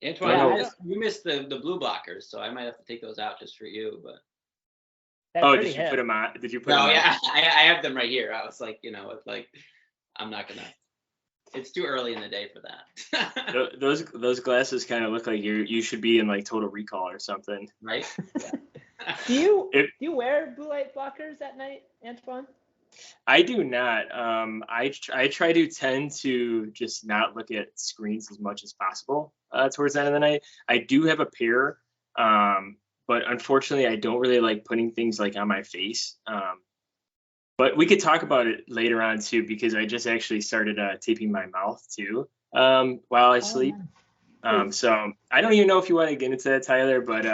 Antoine, you missed the blue blockers, so I might have to take those out just for you. But did you put them on? Did you put them on? No, yeah, I have them right here. I was like, it's like I'm not gonna. It's too early in the day for that. those glasses kind of look like you should be in like Total Recall or something. Right. Yeah. Do you wear blue light blockers at night, Antoine? I do not. I try to tend to just not look at screens as much as possible towards the end of the night. I do have a pair, but unfortunately, I don't really like putting things like on my face. But we could talk about it later on too, because I just actually started taping my mouth too while I sleep. So I don't even know if you want to get into that, Tyler, but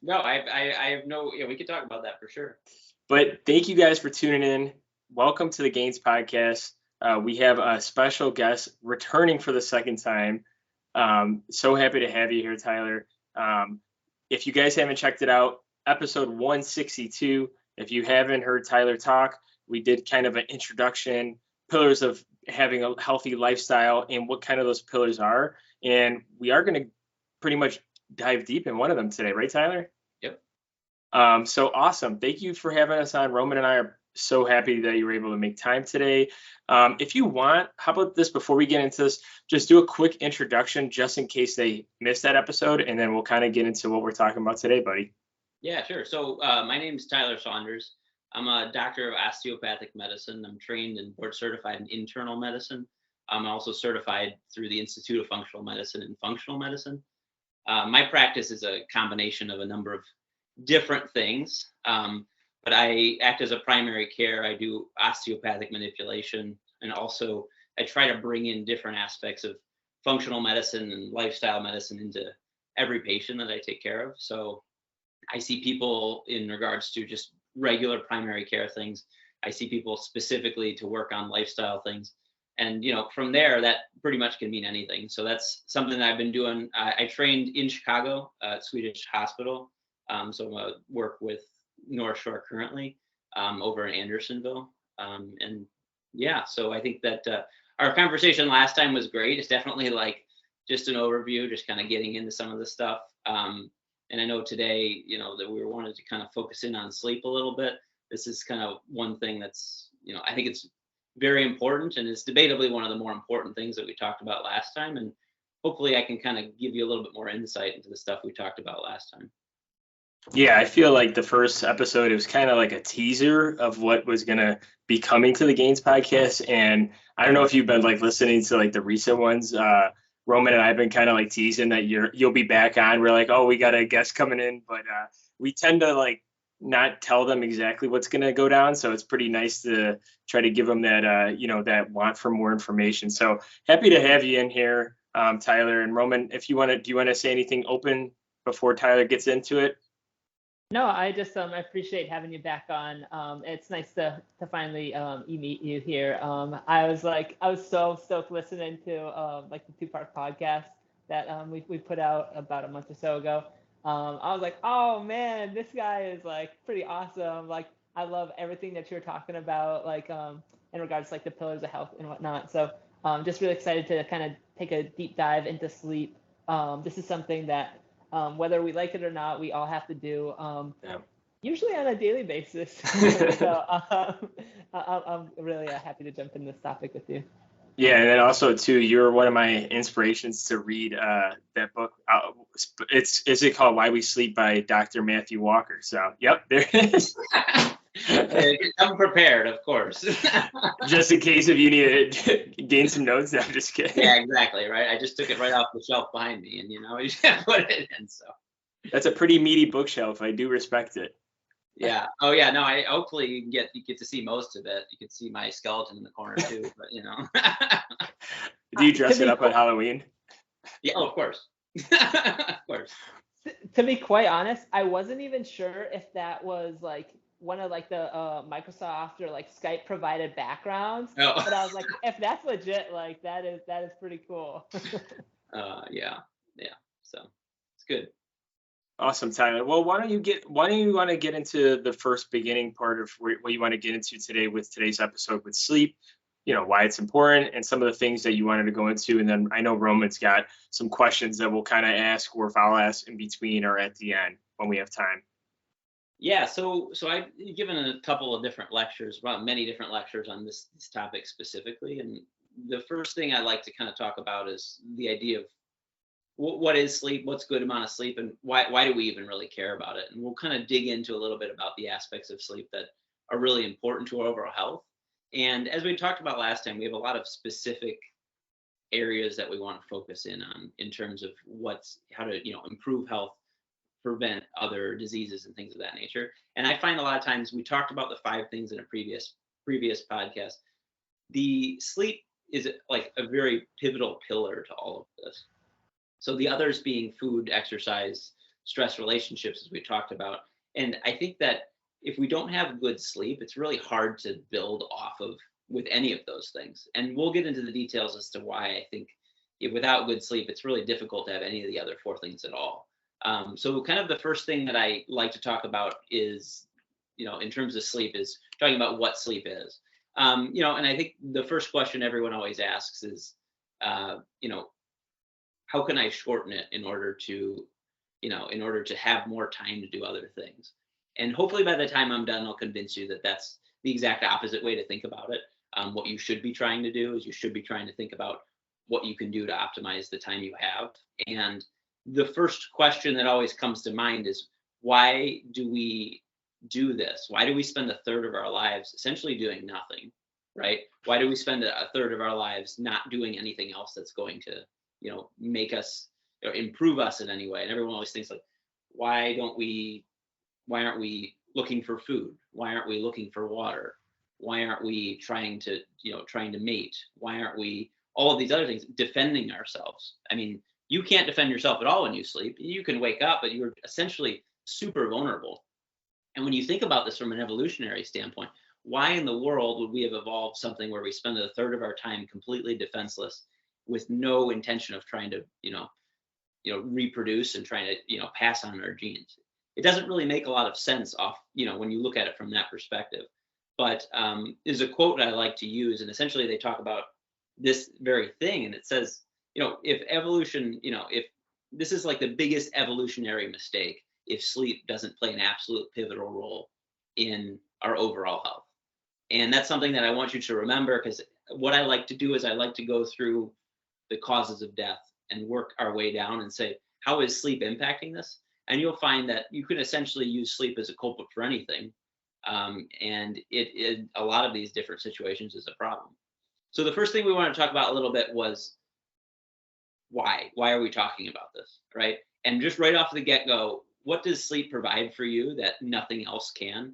no, I have no. Yeah, we could talk about that for sure. But thank you guys for tuning in. Welcome to the Gainz podcast. We have a special guest returning for the second time. So happy to have you here, Tyler. If you guys haven't checked it out, episode 162. If you haven't heard Tyler talk, we did kind of an introduction, pillars of having a healthy lifestyle and what kind of those pillars are. And we are going to pretty much dive deep in one of them today, right, Tyler? Yep. So awesome. Thank you for having us on. Roman and I are so happy that you were able to make time today. If you want, how about this before we get into this, just do a quick introduction just in case they missed that episode, and then we'll kind of get into what we're talking about today, buddy. Yeah, sure. So my name is Tyler Saunders. I'm a doctor of osteopathic medicine. I'm trained and board certified in internal medicine. I'm also certified through the Institute of Functional Medicine and Functional Medicine. My practice is a combination of a number of different things. But I act as a primary care. I do osteopathic manipulation, and also I try to bring in different aspects of functional medicine and lifestyle medicine into every patient that I take care of. So I see people in regards to just regular primary care things. I see people specifically to work on lifestyle things. And, from there, that pretty much can mean anything. So that's something that I've been doing. I trained in Chicago at Swedish Hospital. So I work with North Shore currently over in Andersonville. And yeah, so I think that our conversation last time was great. It's definitely like just an overview, just kind of getting into some of the stuff. And I know today, that we wanted to kind of focus in on sleep a little bit. This is kind of one thing that's, I think it's very important, and it's debatably one of the more important things that we talked about last time. And hopefully I can kind of give you a little bit more insight into the stuff we talked about last time. Yeah, I feel like the first episode, it was kind of like a teaser of what was going to be coming to the Gainz podcast. And I don't know if you've been like listening to like the recent ones. Roman and I have been kind of like teasing that you'll be back on. We're like, oh, we got a guest coming in, but we tend to like not tell them exactly what's going to go down. So it's pretty nice to try to give them that, that want for more information. So happy to have you in here, Tyler. And Roman, if you want to, do you want to say anything open before Tyler gets into it? No, I just I appreciate having you back on. It's nice to finally meet you here. I was so stoked listening to like the 2-part podcast that we put out about a month or so ago. I was like, oh man, this guy is like pretty awesome. Like I love everything that you're talking about, like in regards to like the pillars of health and whatnot. So just really excited to kind of take a deep dive into sleep. This is something that whether we like it or not, we all have to do, usually on a daily basis. So I'm really happy to jump in this topic with you. Yeah, and then also too, you're one of my inspirations to read that book. Is it called Why We Sleep by Dr. Matthew Walker? So, yep, there it is. I'm prepared, of course. Just in case if you need to gain some notes. I'm just kidding. Yeah, exactly, right? I just took it right off the shelf behind me, and you just put it in. So that's a pretty meaty bookshelf. I do respect it. Yeah. Oh yeah. No. Hopefully you get to see most of it. You can see my skeleton in the corner too. But Do you dress it up on Halloween? Yeah. Oh, of course. Of course. To be quite honest, I wasn't even sure if that was like one of like the Microsoft or like Skype provided backgrounds. Oh. But I was like, if that's legit, like that is pretty cool. Yeah. So it's good. Awesome, Tyler. Well, why don't you want to get into the first beginning part of what you want to get into today with today's episode with sleep? why it's important and some of the things that you wanted to go into. And then I know Roman's got some questions that we'll kind of ask, or if I'll ask in between or at the end when we have time. Yeah, so I've given a couple of different lectures, well, many different lectures on this topic specifically. And the first thing I like to kind of talk about is the idea of what is sleep, what's good amount of sleep, and why do we even really care about it? And we'll kind of dig into a little bit about the aspects of sleep that are really important to our overall health. And as we talked about last time, we have a lot of specific areas that we want to focus in on in terms of how to improve health, prevent other diseases and things of that nature. And I find a lot of times, we talked about the 5 things in a previous podcast. The sleep is like a very pivotal pillar to all of this. So the others being food, exercise, stress, relationships, as we talked about. And I think that if we don't have good sleep, it's really hard to build off of with any of those things. And we'll get into the details as to why I think without good sleep, it's really difficult to have any of the other 4 things at all. So kind of the first thing that I like to talk about is, in terms of sleep, is talking about what sleep is. And I think the first question everyone always asks is, how can I shorten it in order to have more time to do other things? And hopefully by the time I'm done, I'll convince you that that's the exact opposite way to think about it. What you should be trying to do is you should be trying to think about what you can do to optimize the time you have. And the first question that always comes to mind is, why do we do this? Why do we spend a third of our lives essentially doing nothing, right? Why do we spend a third of our lives not doing anything else that's going to, make us or improve us in any way? And everyone always thinks like, why aren't we looking for food? Why aren't we looking for water? Why aren't we trying to mate? Why aren't we all of these other things, defending ourselves? I mean, you can't defend yourself at all when you sleep. You can wake up, but you're essentially super vulnerable. And when you think about this from an evolutionary standpoint, why in the world would we have evolved something where we spend a third of our time completely defenseless with no intention of trying to, reproduce and trying to, pass on our genes? It doesn't really make a lot of sense when you look at it from that perspective. But there's a quote I like to use, and essentially they talk about this very thing, and it says, if evolution, if this is like the biggest evolutionary mistake, if sleep doesn't play an absolute pivotal role in our overall health. And that's something that I want you to remember, because what I like to do is I like to go through the causes of death and work our way down and say, how is sleep impacting this? And you'll find that you can essentially use sleep as a culprit for anything. And it a lot of these different situations is a problem. So the first thing we want to talk about a little bit was why are we talking about this, right? And just right off the get-go, what does sleep provide for you that nothing else can?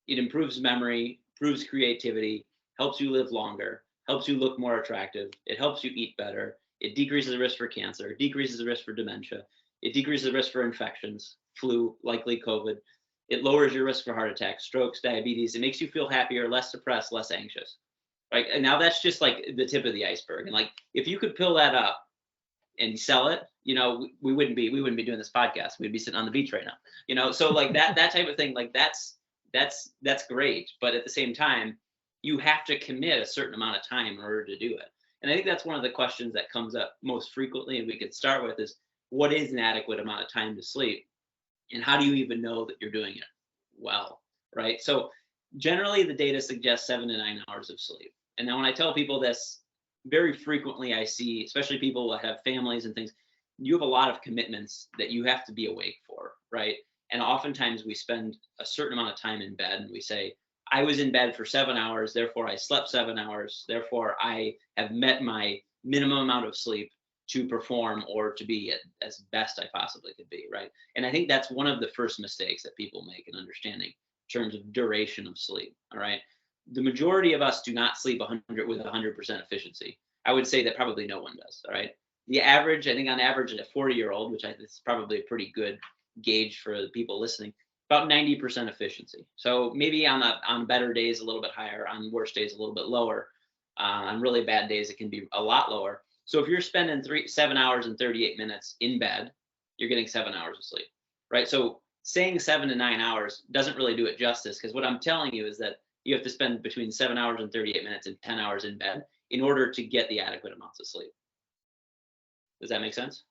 It improves memory, improves creativity, helps you live longer, helps you look more attractive. It helps you eat better. It decreases the risk for cancer, decreases the risk for dementia. It decreases the risk for infections, flu, likely COVID. It lowers your risk for heart attacks, strokes, diabetes. It makes you feel happier, less depressed, less anxious. Right? And now that's just like the tip of the iceberg. And like, if you could pill that up and sell it, we wouldn't be doing this podcast. We'd be sitting on the beach right now. So like that type of thing, like that's great. But at the same time, you have to commit a certain amount of time in order to do it. And I think that's one of the questions that comes up most frequently, and we could start with is, what is an adequate amount of time to sleep? And how do you even know that you're doing it well, right? So generally the data suggests 7 to 9 hours of sleep. And now when I tell people this, very frequently I see, especially people that have families and things, you have a lot of commitments that you have to be awake for, right? And oftentimes we spend a certain amount of time in bed and we say, I was in bed for 7 hours, therefore I slept 7 hours, therefore I have met my minimum amount of sleep to perform or to be as best I possibly could be, right? And I think that's one of the first mistakes that people make in understanding in terms of duration of sleep, all right? The majority of us do not sleep 100 with 100% efficiency. I would say that probably no one does, all right? The average, I think on average, a 40-year-old, which I think is probably a pretty good gauge for the people listening, about 90% efficiency. So maybe on better days a little bit higher, on worse days a little bit lower. On really bad days it can be a lot lower. So if you're spending 7 hours and 38 minutes in bed, you're getting 7 hours of sleep, right? So saying 7 to 9 hours doesn't really do it justice, because what I'm telling you is that you have to spend between 7 hours and 38 minutes and 10 hours in bed in order to get the adequate amounts of sleep. Does that make sense?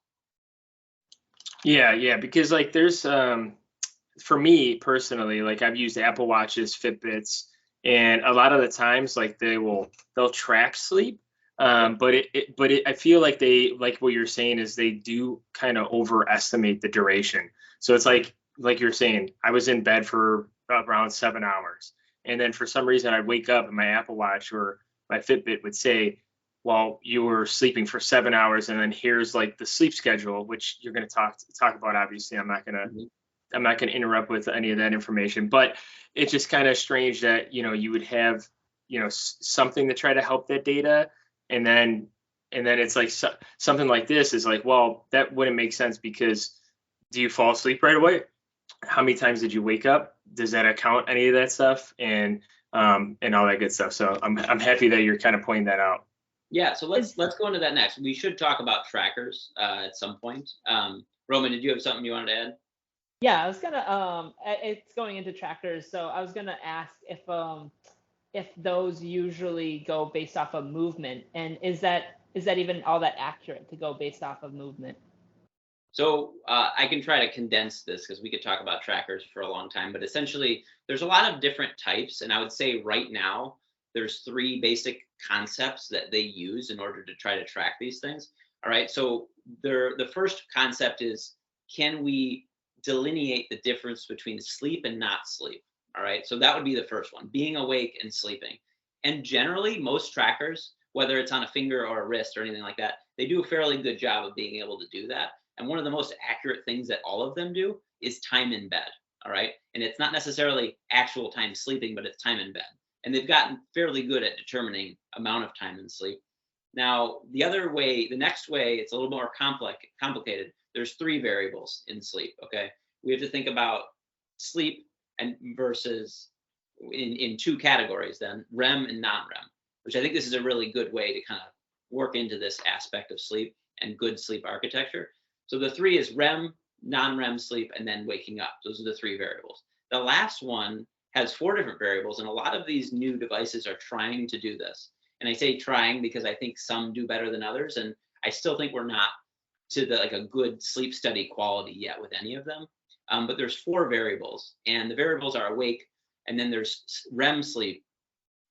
Yeah, because like there's for me personally, like I've used Apple Watches, Fitbits, and a lot of the times like they'll track sleep. But I feel like they, like what you're saying is they do kind of overestimate the duration. So it's like you're saying, I was in bed for around 7 hours, and then for some reason I'd wake up and my Apple Watch or my Fitbit would say, well, you were sleeping for 7 hours, and then here's like the sleep schedule, which you're going to talk about. Obviously, I'm not going to interrupt with any of that information, but it's just kind of strange that, you would have, something to try to help that data. And then it's like something like this is like, well, that wouldn't make sense, because do you fall asleep right away? How many times did you wake up? Does that account any of that stuff? And all that good stuff. So I'm happy that you're kind of pointing that out. Yeah, so let's go into that next. We should talk about trackers at some point. Roman, did you have something you wanted to add? Yeah, I was gonna it's going into trackers, so I was gonna ask if those usually go based off of movement, and is that even all that accurate to go based off of movement? So I can try to condense this because we could talk about trackers for a long time, but essentially there's a lot of different types, and I would say right now there's 3 basic concepts that they use in order to try to track these things. All right, so the first concept is, can we delineate the difference between sleep and not sleep? All right, so that would be the first one, being awake and sleeping. And generally most trackers, whether it's on a finger or a wrist or anything like that, they do a fairly good job of being able to do that. And one of the most accurate things that all of them do is time in bed. All right, and it's not necessarily actual time sleeping, but it's time in bed. And they've gotten fairly good at determining amount of time in sleep. Now, the next way, it's a little more complicated. There's 3 variables in sleep, okay? We have to think about sleep and versus in 2 categories then, REM and non-REM, which I think this is a really good way to kind of work into this aspect of sleep and good sleep architecture. So the 3 is REM, non-REM sleep, and then waking up. Those are the 3 variables. The last one has 4 different variables, and a lot of these new devices are trying to do this. And I say trying because I think some do better than others, and I still think we're not to a good sleep study quality yet with any of them. But there's 4 variables, and the variables are awake, and then there's REM sleep,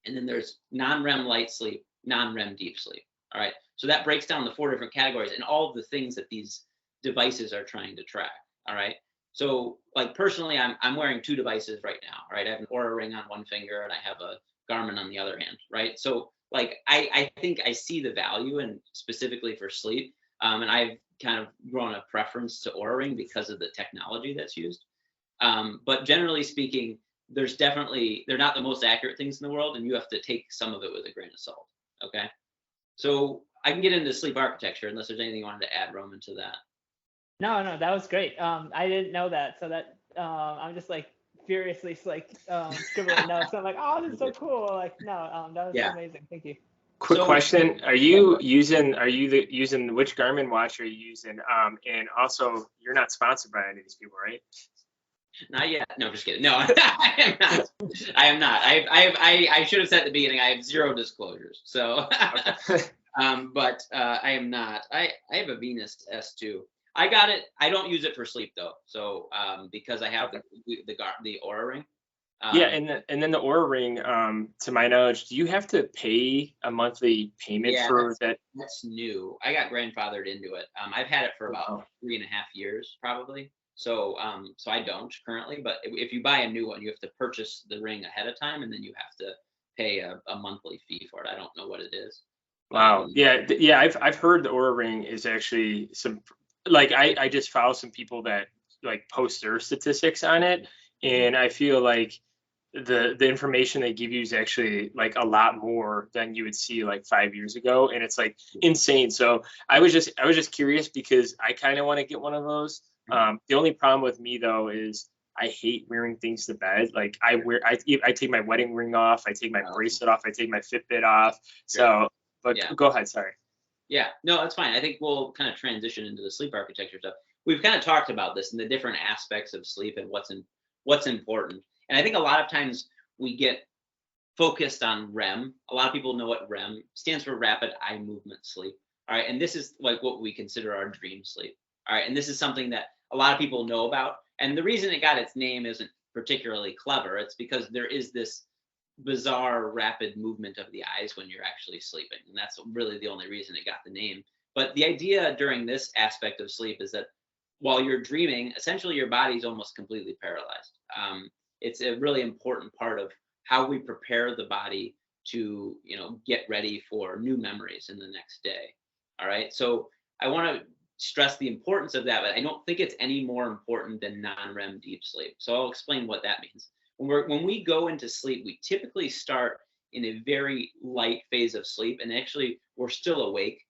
and then there's non-REM light sleep, non-REM deep sleep. All right, so that breaks down the 4 different categories and all of the things that these devices are trying to track. All right. So like personally, I'm wearing 2 devices right now, right? I have an Oura ring on one finger and I have a Garmin on the other hand, right? So like I think I see the value, and specifically for sleep, and I've kind of grown a preference to Oura ring because of the technology that's used. But generally speaking, they're not the most accurate things in the world, and you have to take some of it with a grain of salt. Okay. So I can get into sleep architecture unless there's anything you wanted to add, Roman, to that. No, that was great. I didn't know that, so that I'm just like furiously scribbling notes. I'm like, oh, this is so cool. Like, no, that was amazing. Thank you. Quick question: Are you using which Garmin watch are you using? And also, you're not sponsored by any of these people, right? Not yet. No, just kidding. No, I am not. I should have said at the beginning, I have 0 disclosures. So, but I am not. I have a Venus S2. I got it. I don't use it for sleep though. So because I have the Oura ring. Yeah, and then the Oura ring, to my knowledge, do you have to pay a monthly payment for that? That's new. I got grandfathered into it. I've had it for about 3.5 years probably. So so I don't currently, but if you buy a new one, you have to purchase the ring ahead of time, and then you have to pay a monthly fee for it. I don't know what it is. Wow. I've heard the Oura ring is actually some, like I just follow some people that like post their statistics on it, and I feel like the information they give you is actually like a lot more than you would see like 5 years ago, and it's like insane. So I was just curious because I kind of want to get one of those. The only problem with me though is I hate wearing things to bed. Like I take my wedding ring off, I take my bracelet off, I take my Fitbit off. So, but go ahead. Sorry. Yeah, no, that's fine. I think we'll kind of transition into the sleep architecture stuff. We've kind of talked about this and the different aspects of sleep and what's important. And I think a lot of times we get focused on REM. A lot of people know what REM stands for, rapid eye movement sleep. All right. And this is like what we consider our dream sleep. All right. And this is something that a lot of people know about. And the reason it got its name isn't particularly clever. It's because there is this bizarre rapid movement of the eyes when you're actually sleeping. And that's really the only reason it got the name. But the idea during this aspect of sleep is that while you're dreaming, essentially your body's almost completely paralyzed. It's a really important part of how we prepare the body to, get ready for new memories in the next day. All right. So I want to stress the importance of that, but I don't think it's any more important than non-REM deep sleep. So I'll explain what that means. When we go into sleep, we typically start in a very light phase of sleep, and actually we're still awake.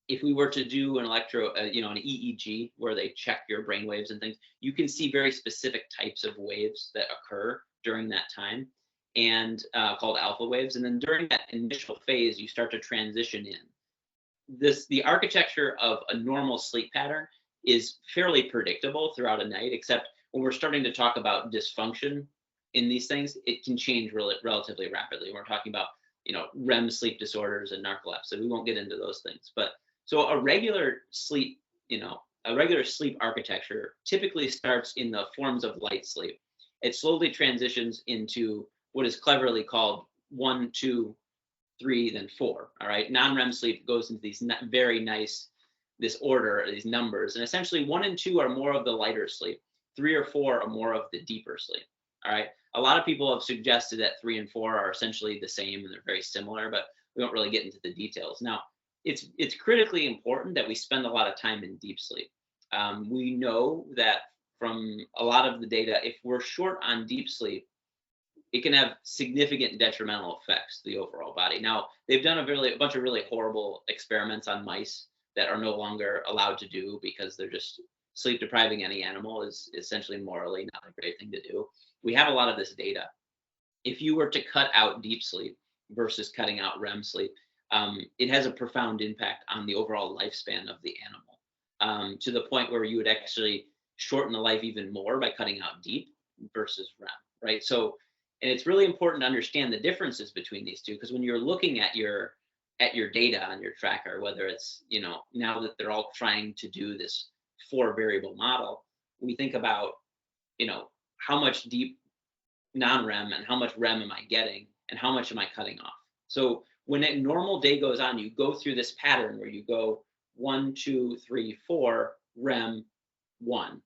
If we were to do an an EEG where they check your brain waves and things, you can see very specific types of waves that occur during that time, and called alpha waves. And then during that initial phase, you start to transition in. The architecture of a normal sleep pattern is fairly predictable throughout a night, except when we're starting to talk about dysfunction in these things, it can change relatively rapidly. We're talking about, REM sleep disorders and narcolepsy. We won't get into those things. But so a regular sleep architecture typically starts in the forms of light sleep. It slowly transitions into what is cleverly called 1, 2, 3, then 4. All right. Non-REM sleep goes into these very nice, this order, these numbers. And essentially 1 and 2 are more of the lighter sleep. 3 or 4 are more of the deeper sleep. All right. A lot of people have suggested that 3 and 4 are essentially the same and they're very similar, but we don't really get into the details. Now, it's critically important that we spend a lot of time in deep sleep. We know that from a lot of the data, if we're short on deep sleep, it can have significant detrimental effects to the overall body. Now, they've done a bunch of really horrible experiments on mice that are no longer allowed to do because they're just sleep depriving any animal is essentially morally not a great thing to do. We have a lot of this data. If you were to cut out deep sleep versus cutting out REM sleep, it has a profound impact on the overall lifespan of the animal, to the point where you would actually shorten the life even more by cutting out deep versus REM, right? So, and it's really important to understand the differences between these two, because when you're looking at your data on your tracker, whether it's, now that they're all trying to do this 4 variable model, we think about, how much deep non-REM and how much REM am I getting and how much am I cutting off? So when a normal day goes on, you go through this pattern where you go 1, 2, 3, 4, REM, 1,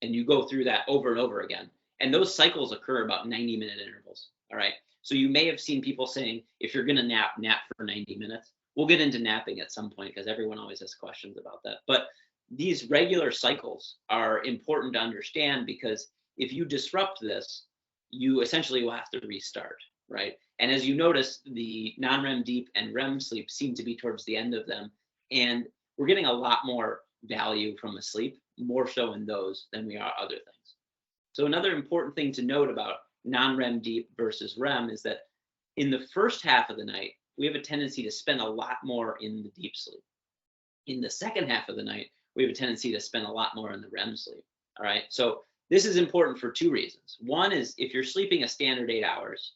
and you go through that over and over again. And those cycles occur about 90-minute intervals. All right. So you may have seen people saying, if you're going to nap for 90 minutes. We'll get into napping at some point because everyone always has questions about that. But these regular cycles are important to understand, because if you disrupt this, you essentially will have to restart, right? And as you notice, the non-REM deep and REM sleep seem to be towards the end of them. And we're getting a lot more value from a sleep, more so in those than we are other things. So another important thing to note about non-REM deep versus REM is that in the first half of the night, we have a tendency to spend a lot more in the deep sleep. In the second half of the night, we have a tendency to spend a lot more in the REM sleep. All right. So this is important for 2 reasons. One is if you're sleeping a standard 8 hours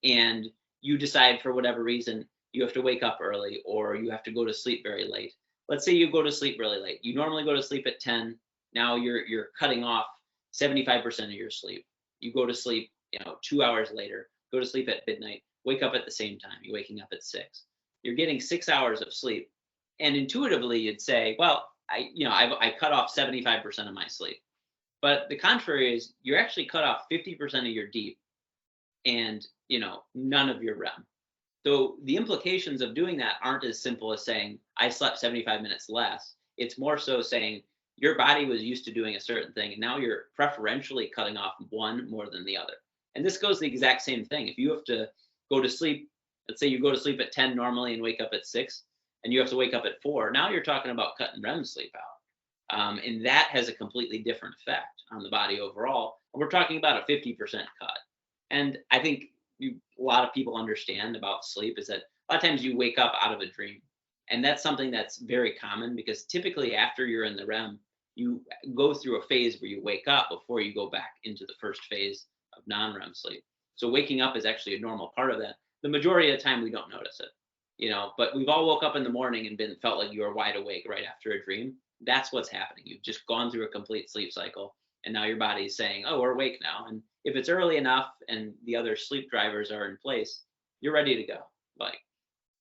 and you decide for whatever reason you have to wake up early or you have to go to sleep very late. Let's say you go to sleep really late. You normally go to sleep at 10. Now you're cutting off 75% of your sleep. You go to sleep, 2 hours later, go to sleep at midnight, wake up at the same time. You're waking up at 6. You're getting 6 hours of sleep. And intuitively you'd say, well, I cut off 75% of my sleep. But the contrary is you're actually cut off 50% of your deep and, none of your REM. So the implications of doing that aren't as simple as saying I slept 75 minutes less. It's more so saying your body was used to doing a certain thing, and now you're preferentially cutting off one more than the other. And this goes the exact same thing. If you have to go to sleep, let's say you go to sleep at 10 normally and wake up at 6, and you have to wake up at 4, now you're talking about cutting REM sleep out. And that has a completely different effect on the body overall. And we're talking about a 50% cut. And I think a lot of people understand about sleep is that a lot of times you wake up out of a dream. And that's something that's very common, because typically after you're in the REM, you go through a phase where you wake up before you go back into the first phase of non-REM sleep. So waking up is actually a normal part of that. The majority of the time we don't notice it, but we've all woke up in the morning and felt like you were wide awake right after a dream. That's what's happening. You've just gone through a complete sleep cycle, and now your body's saying, oh, we're awake now. And if it's early enough and the other sleep drivers are in place, you're ready to go.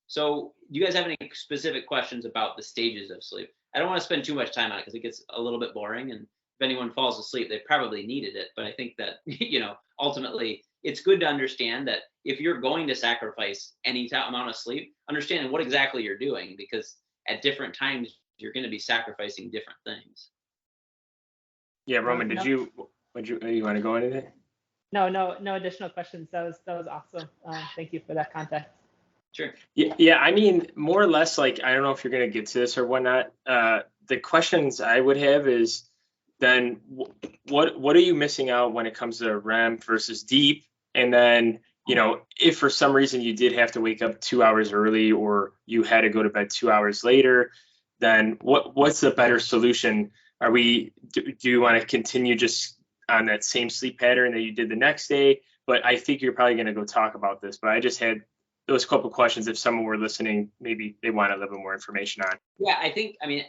So do you guys have any specific questions about the stages of sleep? I don't want to spend too much time on it because it gets a little bit boring, and if anyone falls asleep, they probably needed it. But I think that, ultimately it's good to understand that if you're going to sacrifice any amount of sleep, understanding what exactly you're doing, because at different times you're going to be sacrificing different things. Yeah, Roman, you want to go into it? No additional questions. That was awesome. Thank you for that context. Sure. Yeah. I mean, more or less, like, I don't know if you're going to get to this or whatnot. The questions I would have is then what are you missing out when it comes to REM versus deep? And then, if for some reason you did have to wake up 2 hours early or you had to go to bed 2 hours later, then what's the better solution? Do you want to continue just on that same sleep pattern that you did the next day? But I think you're probably going to go talk about this, but I just had those couple questions. If someone were listening, maybe they want a little bit more information on. Yeah,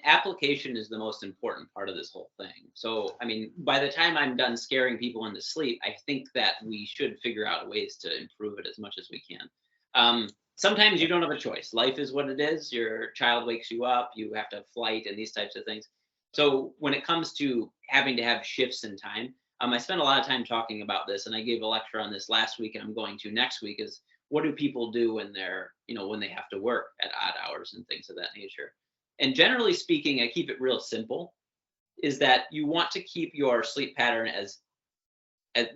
application is the most important part of this whole thing. So, by the time I'm done scaring people into sleep, I think that we should figure out ways to improve it as much as we can. Sometimes you don't have a choice. Life is what it is. Your child wakes you up, you have to have flight and these types of things. So when it comes to having to have shifts in time, I spent a lot of time talking about this, and I gave a lecture on this last week, and I'm going to next week, is what do people do when they're, when they have to work at odd hours and things of that nature? And generally speaking, I keep it real simple, is that you want to keep your sleep pattern as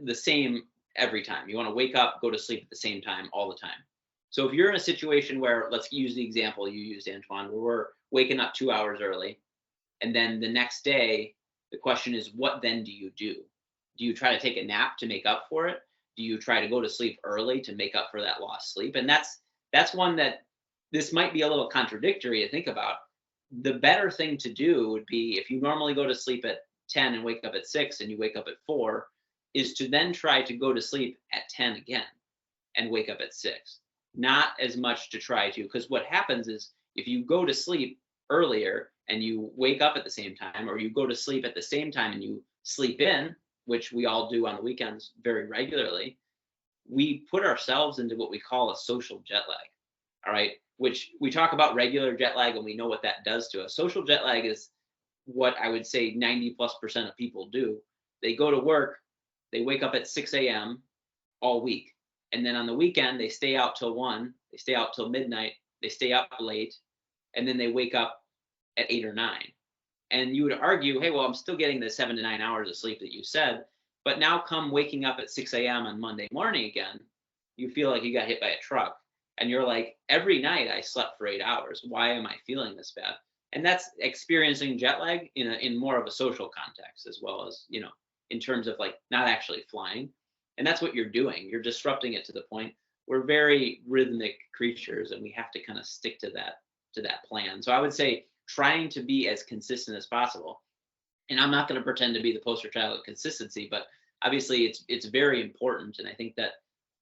the same every time. You want to wake up, go to sleep at the same time all the time. So if you're in a situation where, let's use the example you used, Antoine, where we're waking up 2 hours early, and then the next day, the question is, what then do you do? Do you try to take a nap to make up for it? Do you try to go to sleep early to make up for that lost sleep? And that's one that this might be a little contradictory to think about. The better thing to do would be, if you normally go to sleep at 10 and wake up at 6 and you wake up at 4, is to then try to go to sleep at 10 again and wake up at 6. Not as much to try to, because what happens is if you go to sleep earlier and you wake up at the same time, or you go to sleep at the same time and you sleep in, which we all do on the weekends very regularly, we put ourselves into what we call a social jet lag. All right, which we talk about regular jet lag and we know what that does to us. Social jet lag is what I would say 90+% of people do. They go to work, they wake up at 6 a.m. all week. And then on the weekend, they stay out till 1, they stay out till midnight, they stay up late, and then they wake up at 8 or 9. And you would argue, hey, well, I'm still getting the 7 to 9 hours of sleep that you said, but now come waking up at 6 a.m. on Monday morning again, you feel like you got hit by a truck. And you're like, every night I slept for 8 hours. Why am I feeling this bad? And that's experiencing jet lag in more of a social context, as well as, in terms of like not actually flying. And that's what you're doing. You're disrupting it to the point. We're very rhythmic creatures, and we have to kind of stick to that plan. So I would say trying to be as consistent as possible. And I'm not going to pretend to be the poster child of consistency, but obviously it's very important. And I think that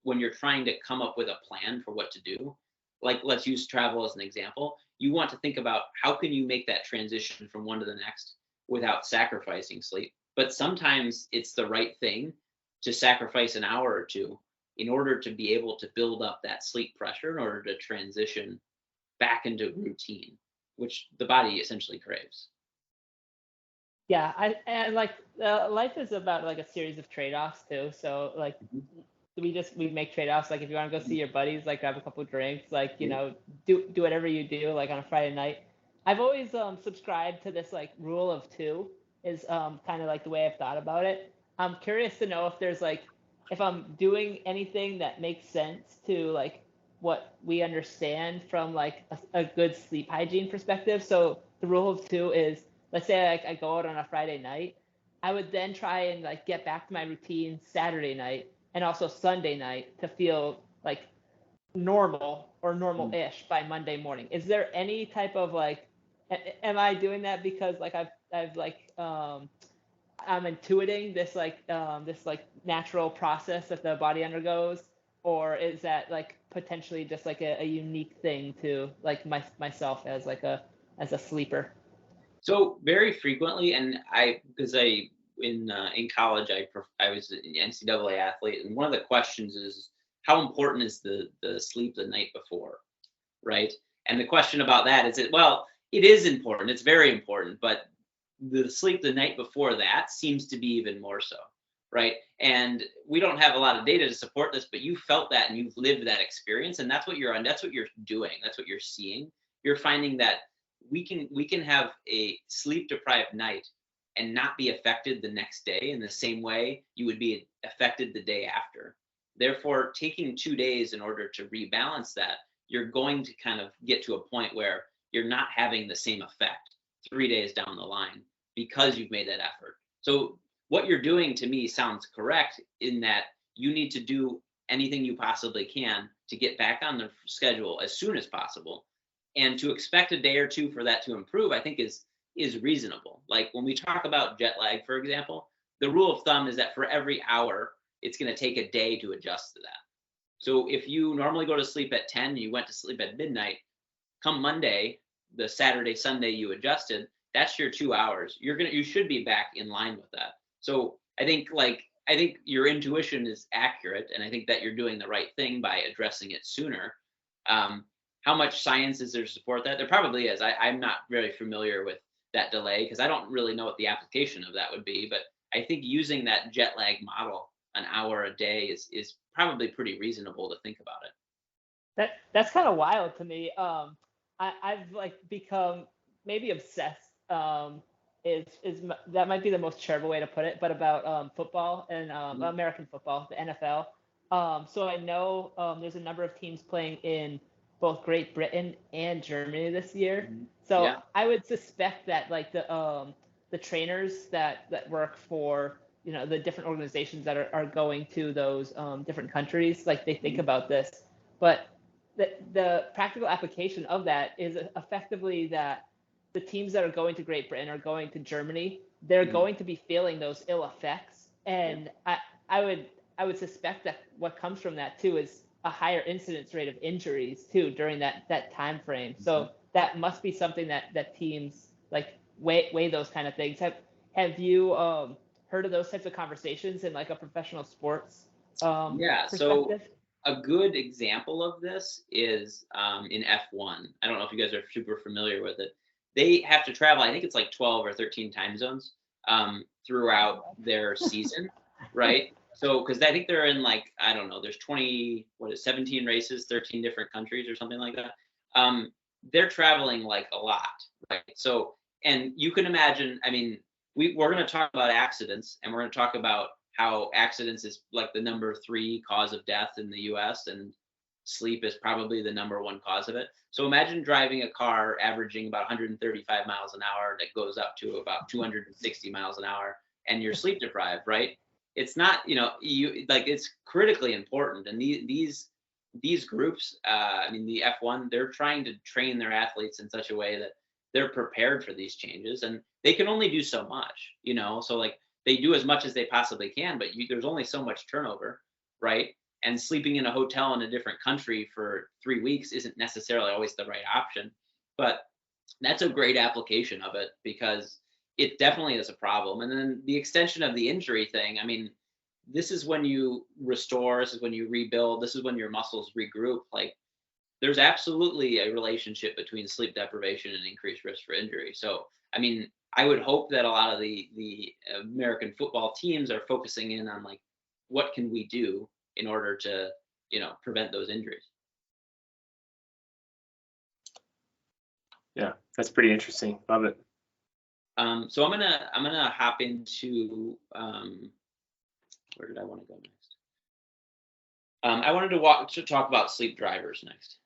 when you're trying to come up with a plan for what to do, like let's use travel as an example, you want to think about how can you make that transition from one to the next without sacrificing sleep. But sometimes it's the right thing to sacrifice an hour or two in order to be able to build up that sleep pressure in order to transition back into routine, which the body essentially craves. Yeah, I like life is about like a series of trade-offs too. So like we make trade-offs. Like if you want to go see your buddies, like grab a couple of drinks, like do whatever you do, like on a Friday night. I've always subscribed to this like rule of 2 is kind of like the way I've thought about it. I'm curious to know if there's like if I'm doing anything that makes sense to like what we understand from like a good sleep hygiene perspective. So the rule of 2 is, let's say I go out on a Friday night, I would then try and like get back to my routine Saturday night and also Sunday night to feel like normal or normal-ish by Monday morning. Is there any type of like, am I doing that because like I've like I'm intuiting this natural process that the body undergoes, or is that like potentially just like a unique thing to like myself as like as a sleeper? So very frequently, and because in college I was an NCAA athlete, and one of the questions is how important is the sleep the night before, right? And the question about that is it is important, it's very important, but the sleep the night before that seems to be even more so, right? And we don't have a lot of data to support this, but you felt that and you've lived that experience, and that's what you're on. That's what you're doing. That's what you're seeing. You're finding that we can have a sleep deprived night and not be affected the next day in the same way you would be affected the day after. Therefore, taking 2 days in order to rebalance that, you're going to kind of get to a point where you're not having the same effect 3 days down the line because you've made that effort. So what you're doing to me sounds correct in that you need to do anything you possibly can to get back on the schedule as soon as possible. And to expect a day or two for that to improve, I think is reasonable. Like when we talk about jet lag, for example, the rule of thumb is that for every hour, it's going to take a day to adjust to that. So if you normally go to sleep at 10 and you went to sleep at midnight, come Monday, the Saturday, Sunday you adjusted, that's your 2 hours. You should be back in line with that. So I think your intuition is accurate, and I think that you're doing the right thing by addressing it sooner. How much science is there to support that? There probably is. I'm not very familiar with that delay because I don't really know what the application of that would be. But I think using that jet lag model, an hour a day, is probably pretty reasonable to think about it. That's kind of wild to me. I've like become maybe obsessed. Is that might be the most charitable way to put it, but about football and American football, the NFL. So I know there's a number of teams playing in both Great Britain and Germany this year. So Yeah. I would suspect that like the trainers that work for the different organizations that are going to those different countries, like they think about this, but the practical application of that is effectively that the teams that are going to Great Britain are going to Germany, they're going to be feeling those ill effects. And I would suspect that what comes from that too is a higher incidence rate of injuries too during that time frame. So that must be something that teams like weigh those kind of things. Have you heard of those types of conversations in like a professional sports Yeah. So perspective? a good example of this is in F1. I don't know if you guys are super familiar with it. They have to travel, I think it's like 12 or 13 time zones throughout their season, right? So, because I think they're in like, I don't know, there's 17 races, 13 different countries or something like that. They're traveling like a lot, right? So, and you can imagine, I mean, we're going to talk about accidents, and we're going to talk about how accidents is like the number 3 cause of death in the US, and sleep is probably the number 1 cause of it. So imagine driving a car averaging about 135 miles an hour that goes up to about 260 miles an hour, and you're sleep deprived, right? It's not, it's critically important. And these groups, I mean, the F1, they're trying to train their athletes in such a way that they're prepared for these changes, and they can only do so much, so like they do as much as they possibly can, but there's only so much turnover, right? And sleeping in a hotel in a different country for 3 weeks isn't necessarily always the right option. But that's a great application of it because it definitely is a problem. And then the extension of the injury thing, I mean, this is when you restore, this is when you rebuild, this is when your muscles regroup. Like there's absolutely a relationship between sleep deprivation and increased risk for injury. So, I mean, I would hope that a lot of the American football teams are focusing in on like, what can we do in order to, prevent those injuries? Yeah, that's pretty interesting. Love it. So I'm gonna hop into where did I want to go next? I wanted to talk about sleep drivers next.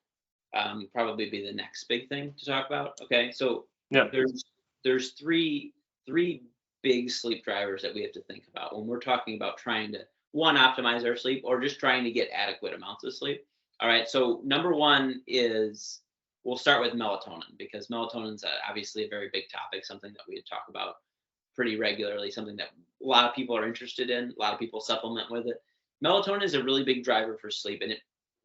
Probably be the next big thing to talk about. Okay, so Yeah. There's three big sleep drivers that we have to think about when we're talking about trying to optimize our sleep or just trying to get adequate amounts of sleep. All right, so number 1 is, we'll start with melatonin because melatonin is obviously a very big topic, something that we talk about pretty regularly, something that a lot of people are interested in. A lot of people supplement with it. Melatonin is a really big driver for sleep, and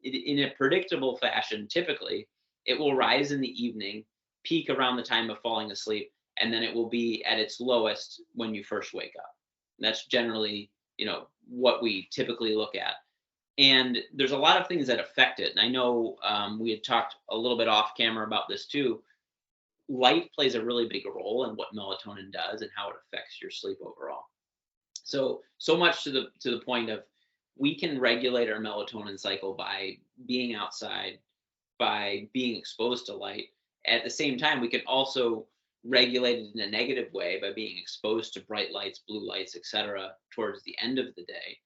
in a predictable fashion, typically, it will rise in the evening, peak around the time of falling asleep, and then it will be at its lowest when you first wake up. And that's generally, what we typically look at. And there's a lot of things that affect it. And I know we had talked a little bit off camera about this too. Light plays a really big role in what melatonin does and how it affects your sleep overall. So much to the point of, we can regulate our melatonin cycle by being outside, by being exposed to light. At the same time, we can also regulate it in a negative way by being exposed to bright lights, blue lights, etc., towards the end of the day.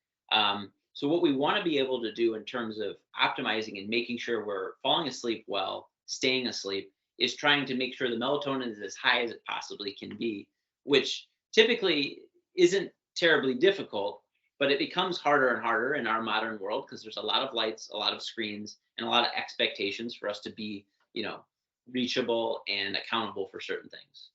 So what we want to be able to do in terms of optimizing and making sure we're falling asleep well, staying asleep, is trying to make sure the melatonin is as high as it possibly can be, which typically isn't terribly difficult, but it becomes harder and harder in our modern world because there's a lot of lights, a lot of screens, and a lot of expectations for us to be, reachable and accountable for certain things.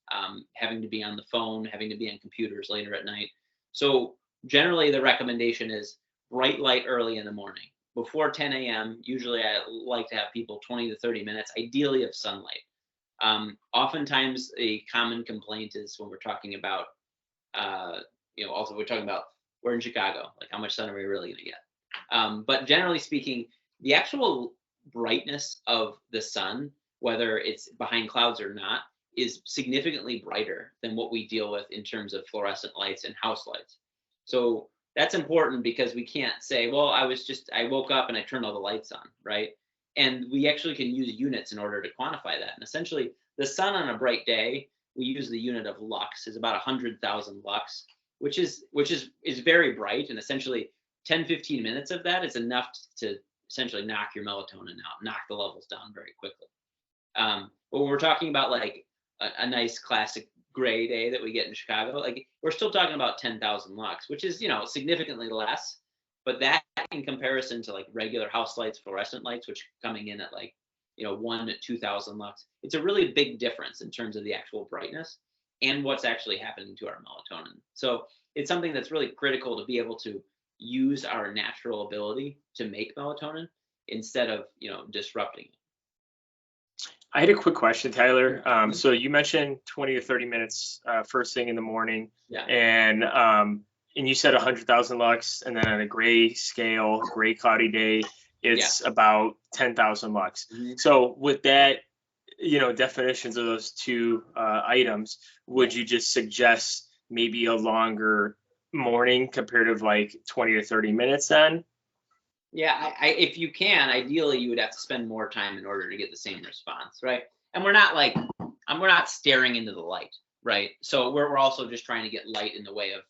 Having to be on the phone, having to be on computers later at night. So generally the recommendation is bright light early in the morning. Before 10 a.m., usually I like to have people 20 to 30 minutes, ideally of sunlight. Oftentimes a common complaint is when we're talking about, also we're talking about, we're in Chicago, like how much sun are we really going to get? But generally speaking, the actual brightness of the sun, whether it's behind clouds or not, is significantly brighter than what we deal with in terms of fluorescent lights and house lights. So that's important because we can't say, well, I woke up and I turned all the lights on, right? And we actually can use units in order to quantify that. And essentially, the sun on a bright day, we use the unit of lux, is about 100,000 lux, which is very bright. And essentially 10, 15 minutes of that is enough to essentially knock your melatonin out, knock the levels down very quickly. But when we're talking about like a nice classic gray day that we get in Chicago, like we're still talking about 10,000 lux, which is, significantly less, but that in comparison to like regular house lights, fluorescent lights, which are coming in at like, 1 to 2,000 lux, it's a really big difference in terms of the actual brightness and what's actually happening to our melatonin. So it's something that's really critical to be able to use our natural ability to make melatonin instead of, disrupting it. I had a quick question, Tyler. So you mentioned 20 to 30 minutes first thing in the morning, Yeah. and you said 100,000 lux, and then on a gray scale, gray cloudy day, it's about 10,000 lux. Mm-hmm. So with that, definitions of those two items, would you just suggest maybe a longer morning compared to like 20 to 30 minutes then? Yeah, if you can, ideally you would have to spend more time in order to get the same response, right? And we're not staring into the light, right? So we're also just trying to get light in the way of,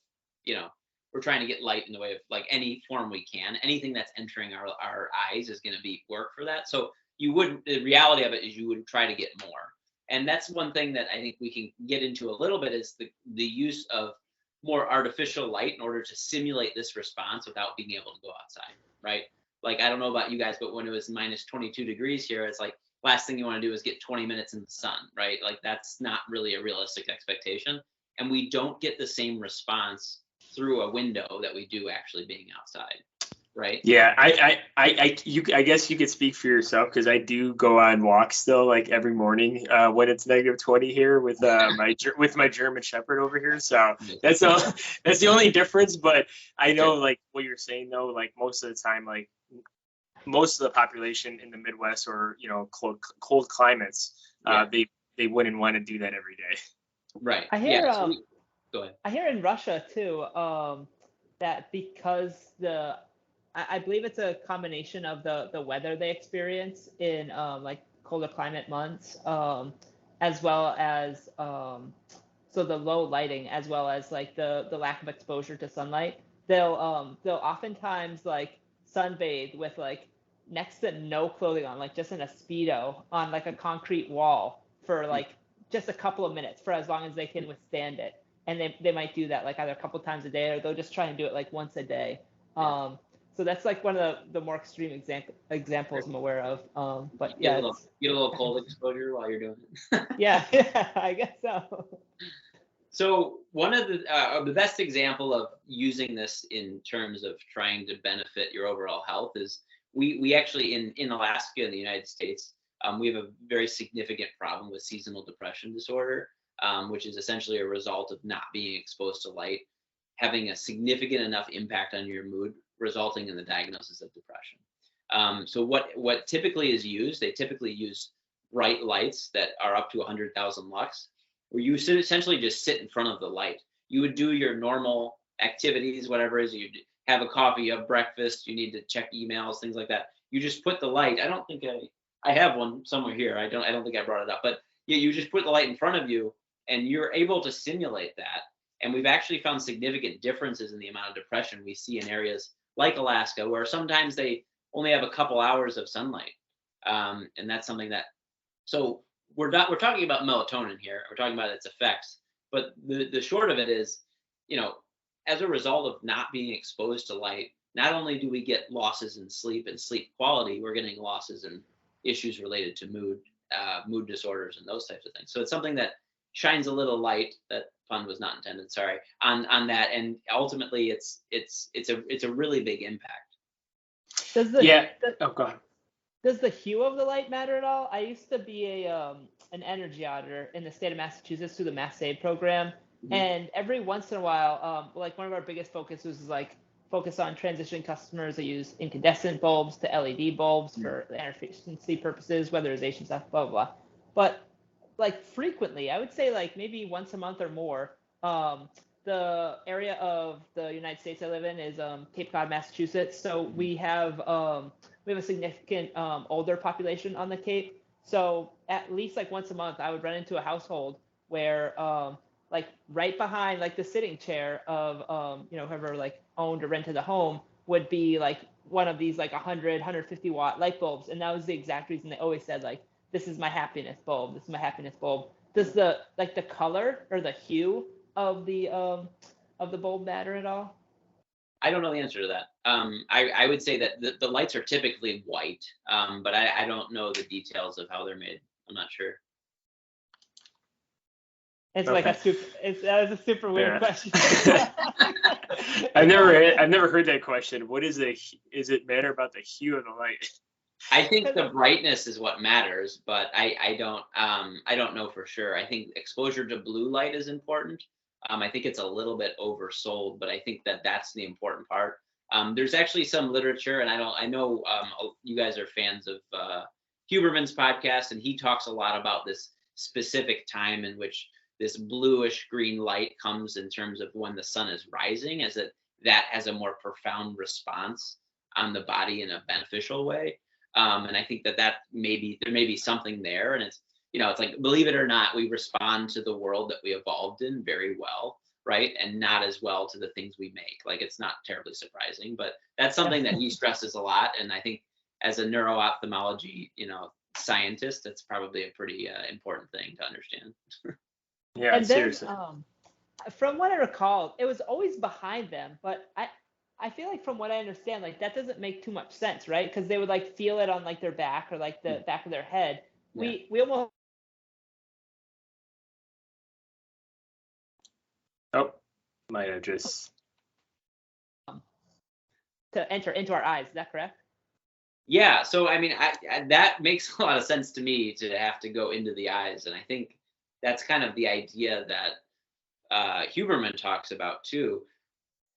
we're trying to get light in the way of like any form we can. Anything that's entering our eyes is going to be work for that. So the reality of it is you would try to get more. And that's one thing that I think we can get into a little bit is the use of more artificial light in order to simulate this response without being able to go outside, right? Like, I don't know about you guys, but when it was minus 22 degrees here, it's like last thing you want to do is get 20 minutes in the sun, right? Like that's not really a realistic expectation. And we don't get the same response through a window that we do actually being outside, right? Yeah, I guess you could speak for yourself because I do go on walks still like every morning when it's negative 20 here with my German Shepherd over here. So that's the only difference. But I know like what you're saying though, like most of the time, like most of the population in the Midwest or cold climates, they wouldn't want to do that every day. Right. I hear. Go ahead. I hear in Russia too that because I believe it's a combination of the weather they experience in like colder climate months, as well as so the low lighting, as well as like the lack of exposure to sunlight. They'll oftentimes like sunbathe with like next to no clothing on, like just in a Speedo on like a concrete wall for like just a couple of minutes for as long as they can withstand it. And they might do that like either a couple times a day, or they'll just try and do it like once a day. So that's like one of the more extreme examples I'm aware of. But yeah, get a little cold exposure while you're doing it. yeah, I guess so. So one of the best example of using this in terms of trying to benefit your overall health is we actually in Alaska in the United States, we have a very significant problem with seasonal depression disorder, which is essentially a result of not being exposed to light, having a significant enough impact on your mood, resulting in the diagnosis of depression. So what typically is used, they typically use bright lights that are up to 100,000 lux, where you essentially just sit in front of the light. You would do your normal activities, whatever it is, you have a coffee, you have breakfast, you need to check emails, things like that. You just put the light. I don't think I have one somewhere here. I don't think I brought it up, but yeah, you just put the light in front of you, and you're able to simulate that. And we've actually found significant differences in the amount of depression we see in areas like Alaska, where sometimes they only have a couple hours of sunlight, and that's something that. So we're talking about melatonin here. We're talking about its effects, but the short of it is, as a result of not being exposed to light, not only do we get losses in sleep and sleep quality, we're getting losses in issues related to mood disorders and those types of things. So it's something that shines a little light. That pun was not intended. Sorry on that, and ultimately it's a really big impact. Does the Oh, go ahead. Does the hue of the light matter at all? I used to be an energy auditor in the state of Massachusetts through the Mass Save program, and every once in a while, like one of our biggest focuses was like focus on transitioning customers that use incandescent bulbs to LED bulbs for efficiency purposes, weatherization stuff, blah, blah, blah. But like frequently, I would say like maybe once a month or more, the area of the United States I live in is Cape Cod, Massachusetts. So we have a significant older population on the Cape. So at least like once a month, I would run into a household where like right behind like the sitting chair of whoever like owned or rented the home would be like one of these like 150 watt light bulbs, and that was the exact reason they always said like, this is my happiness bulb, this is my happiness bulb. Does the color or the hue of the bulb matter at all? I don't know the answer to that. I would say that the lights are typically white, but I don't know the details of how they're made. I'm not sure. It's okay. That was a super weird question. I've never heard that question. What is is it matter about the hue of the light? I think the brightness is what matters, but I don't know for sure. I think exposure to blue light is important. I think it's a little bit oversold, but I think that's the important part. There's actually some literature, and I know you guys are fans of Huberman's podcast, and he talks a lot about this specific time in which this bluish green light comes in terms of when the sun is rising, as that has a more profound response on the body in a beneficial way. And I think that there may be something there, and it's like, believe it or not, we respond to the world that we evolved in very well, right? And not as well to the things we make. Like, it's not terribly surprising, but that's something that he stresses a lot. And I think as a neuro-ophthalmology, scientist, that's probably a pretty important thing to understand. Yeah, and seriously. Then, from what I recall, it was always behind them, but I feel like from what I understand, like that doesn't make too much sense, right? Because they would like feel it on like their back or like the back of their head. Yeah. We almost. Oh, might have just. To enter into our eyes, is that correct? Yeah. So I mean, that makes a lot of sense to me, to have to go into the eyes, and I think that's kind of the idea that Huberman talks about too.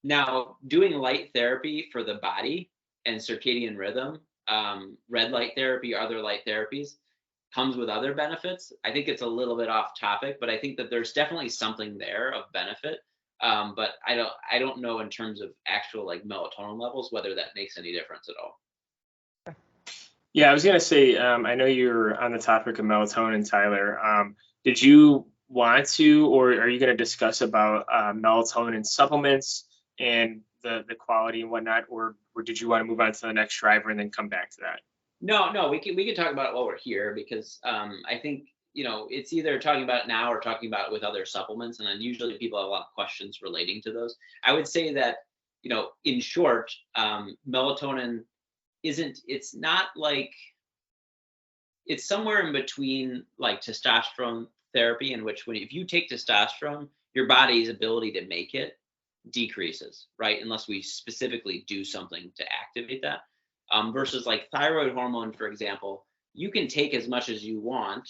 Now, doing light therapy for the body and circadian rhythm, red light therapy, other light therapies, comes with other benefits. I think it's a little bit off topic, but I think that there's definitely something there of benefit. But I don't know in terms of actual like melatonin levels whether that makes any difference at all. Yeah, I was gonna say, I know you're on the topic of melatonin, Tyler. Did you want to, or are you going to discuss about melatonin supplements and the quality and whatnot, or did you want to move on to the next driver and then come back to that? No, we can talk about it while we're here, because I think it's either talking about it now or talking about it with other supplements, and then usually people have a lot of questions relating to those. I would say that in short, melatonin it's not like, it's somewhere in between like testosterone therapy, in which if you take testosterone, your body's ability to make it decreases, right? Unless we specifically do something to activate that. Versus like thyroid hormone, for example, you can take as much as you want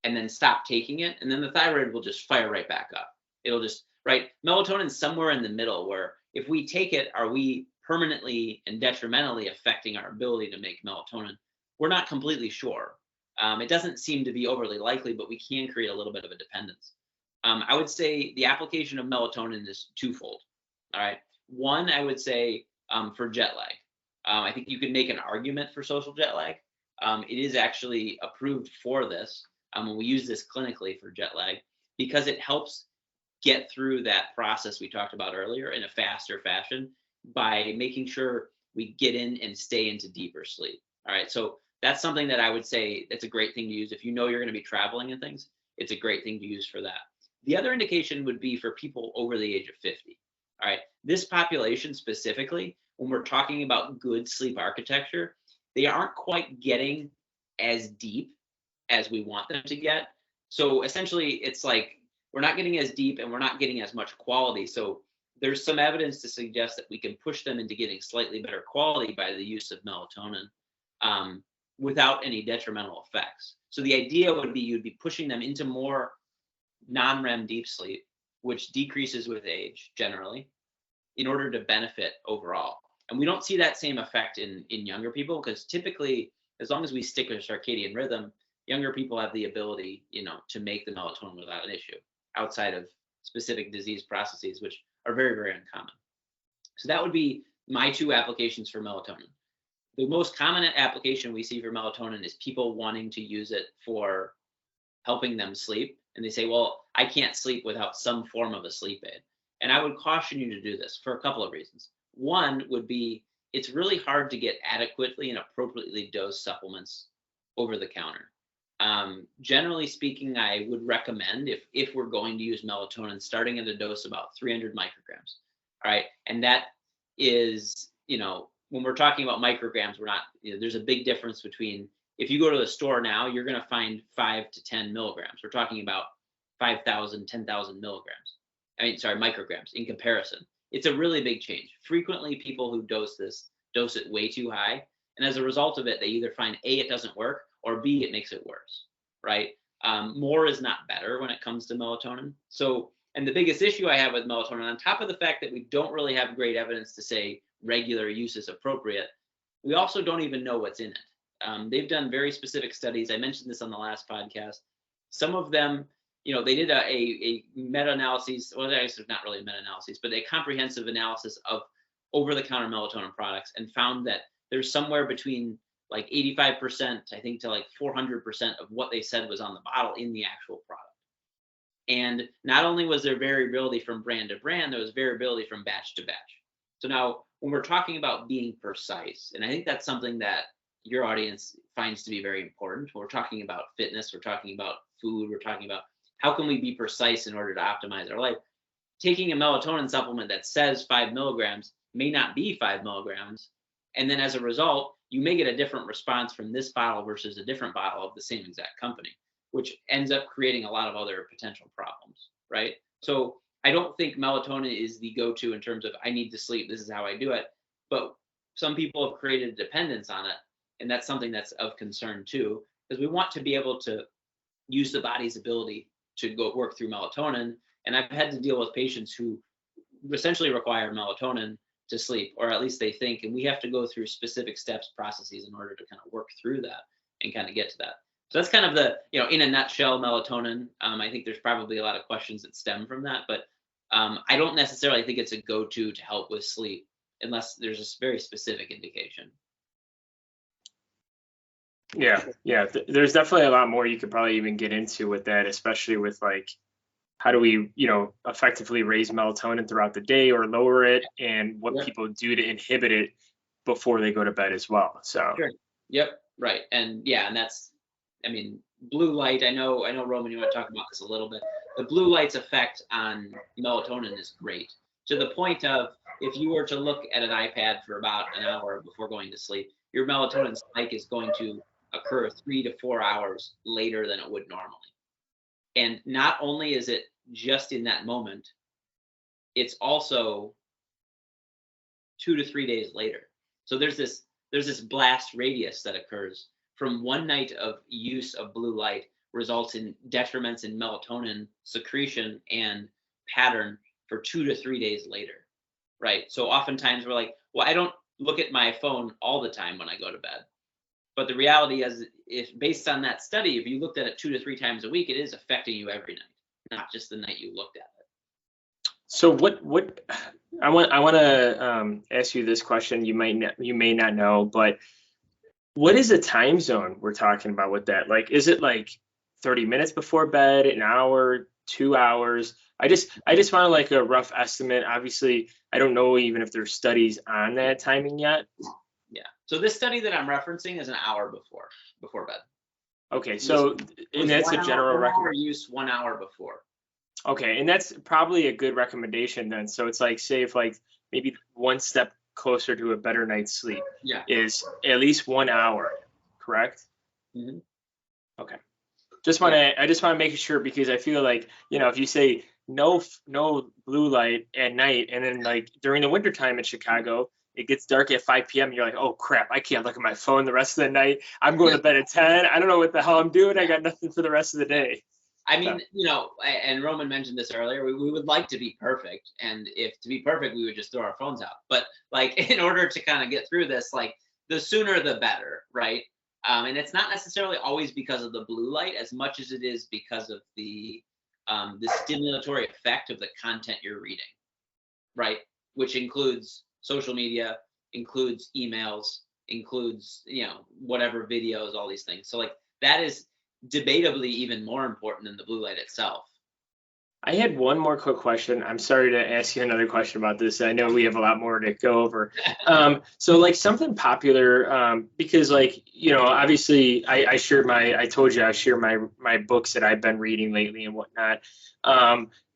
and then stop taking it, and then the thyroid will just fire right back up. It'll just, right? Melatonin's somewhere in the middle where if we take it, are we permanently and detrimentally affecting our ability to make melatonin? We're not completely sure. It doesn't seem to be overly likely, but we can create a little bit of a dependence. I would say the application of melatonin is twofold. All right. One, I would say for jet lag. I think you could make an argument for social jet lag. It is actually approved for this when we use this clinically for jet lag, because it helps get through that process we talked about earlier in a faster fashion by making sure we get in and stay into deeper sleep. All right. So that's something that I would say that's a great thing to use. If you know you're going to be traveling and things, it's a great thing to use for that. The other indication would be for people over the age of 50. All right. This population specifically, when we're talking about good sleep architecture, they aren't quite getting as deep as we want them to get. So essentially, it's like we're not getting as deep and we're not getting as much quality. So there's some evidence to suggest that we can push them into getting slightly better quality by the use of melatonin without any detrimental effects. So the idea would be you'd be pushing them into more non-REM deep sleep, which decreases with age generally, in order to benefit overall. And we don't see that same effect in younger people, because typically, as long as we stick with circadian rhythm, younger people have the ability, to make the melatonin without an issue, outside of specific disease processes, which are very, very uncommon. So that would be my two applications for melatonin. The most common application we see for melatonin is people wanting to use it for helping them sleep. And they say, well, I can't sleep without some form of a sleep aid. And I would caution you to do this for a couple of reasons. One would be it's really hard to get adequately and appropriately dosed supplements over the counter. Generally speaking, I would recommend if we're going to use melatonin, starting at a dose about 300 micrograms. All right. And that is, when we're talking about micrograms, we're not, there's a big difference between, if you go to the store now, you're going to find 5 to 10 milligrams. We're talking about 5,000, 10,000 micrograms in comparison. It's a really big change. Frequently, people who dose it way too high. And as a result of it, they either find A, it doesn't work, or B, it makes it worse, right? More is not better when it comes to melatonin. So, and the biggest issue I have with melatonin, on top of the fact that we don't really have great evidence to say regular use is appropriate, we also don't even know what's in it. They've done very specific studies. I mentioned this on the last podcast. Some of them, they did a meta-analysis, well, it's not really a meta-analysis, but a comprehensive analysis of over-the-counter melatonin products, and found that there's somewhere between like 85%, I think, to like 400% of what they said was on the bottle in the actual product. And not only was there variability from brand to brand, there was variability from batch to batch. So now when we're talking about being precise, and I think that's something that your audience finds to be very important. When we're talking about fitness, we're talking about food, we're talking about how can we be precise in order to optimize our life. Taking a melatonin supplement that says 5 milligrams may not be 5 milligrams. And then as a result, you may get a different response from this bottle versus a different bottle of the same exact company, which ends up creating a lot of other potential problems, right? So I don't think melatonin is the go-to in terms of I need to sleep, this is how I do it. But some people have created a dependence on it. And that's something that's of concern too, because we want to be able to use the body's ability to go work through melatonin. And I've had to deal with patients who essentially require melatonin to sleep, or at least they think, and we have to go through specific steps, processes in order to kind of work through that and kind of get to that. So that's kind of the, in a nutshell, melatonin. I think there's probably a lot of questions that stem from that, but I don't necessarily think it's a go-to to help with sleep unless there's a very specific indication. Yeah. There's definitely a lot more you could probably even get into with that, especially with like, how do we, effectively raise melatonin throughout the day or lower it, and what people do to inhibit it before they go to bed as well. So. Sure. Yep. Right. And that's, blue light. I know, Roman, you want to talk about this a little bit. The blue light's effect on melatonin is great, to the point of if you were to look at an iPad for about an hour before going to sleep, your melatonin spike is going to occur 3 to 4 hours later than it would normally. And not only is it just in that moment. It's also 2 to 3 days later. So there's this blast radius that occurs from one night of use of blue light results in detriments in melatonin secretion and pattern for 2 to 3 days later, right? So oftentimes we're like, well, I don't look at my phone all the time when I go to bed. But the reality is, if based on that study, if you looked at it 2 to 3 times a week, it is affecting you every night, not just the night you looked at it. So what I want to ask you this question. You may not know, but what is the time zone we're talking about with that? Like, is it like 30 minutes before bed, an hour, 2 hours? I just want like a rough estimate. Obviously, I don't know even if there's studies on that timing yet. Yeah. So this study that I'm referencing is an hour before bed. Okay. So, and that's a general recommendation. Use 1 hour before. Okay. And that's probably a good recommendation then. So it's like, say if like maybe one step closer to a better night's sleep is at least 1 hour, correct? Mm-hmm. Okay. I just want to make sure, because I feel like, if you say no blue light at night, and then like during the wintertime in Chicago, it gets dark at 5 p.m. and you're like, oh crap, I can't look at my phone the rest of the night. I'm going to bed at 10. I don't know what the hell I'm doing. I got nothing for the rest of the day. I mean, and Roman mentioned this earlier, we would like to be perfect. And if to be perfect, we would just throw our phones out. But like, in order to kind of get through this, like the sooner the better, right? And it's not necessarily always because of the blue light as much as it is because of the stimulatory effect of the content you're reading, right? Which includes social media, includes emails, includes, whatever videos, all these things. So like that is debatably even more important than the blue light itself. I had one more quick question. I'm sorry to ask you another question about this. I know we have a lot more to go over. So like something popular, because like, obviously I told you I share my books that I've been reading lately and whatnot,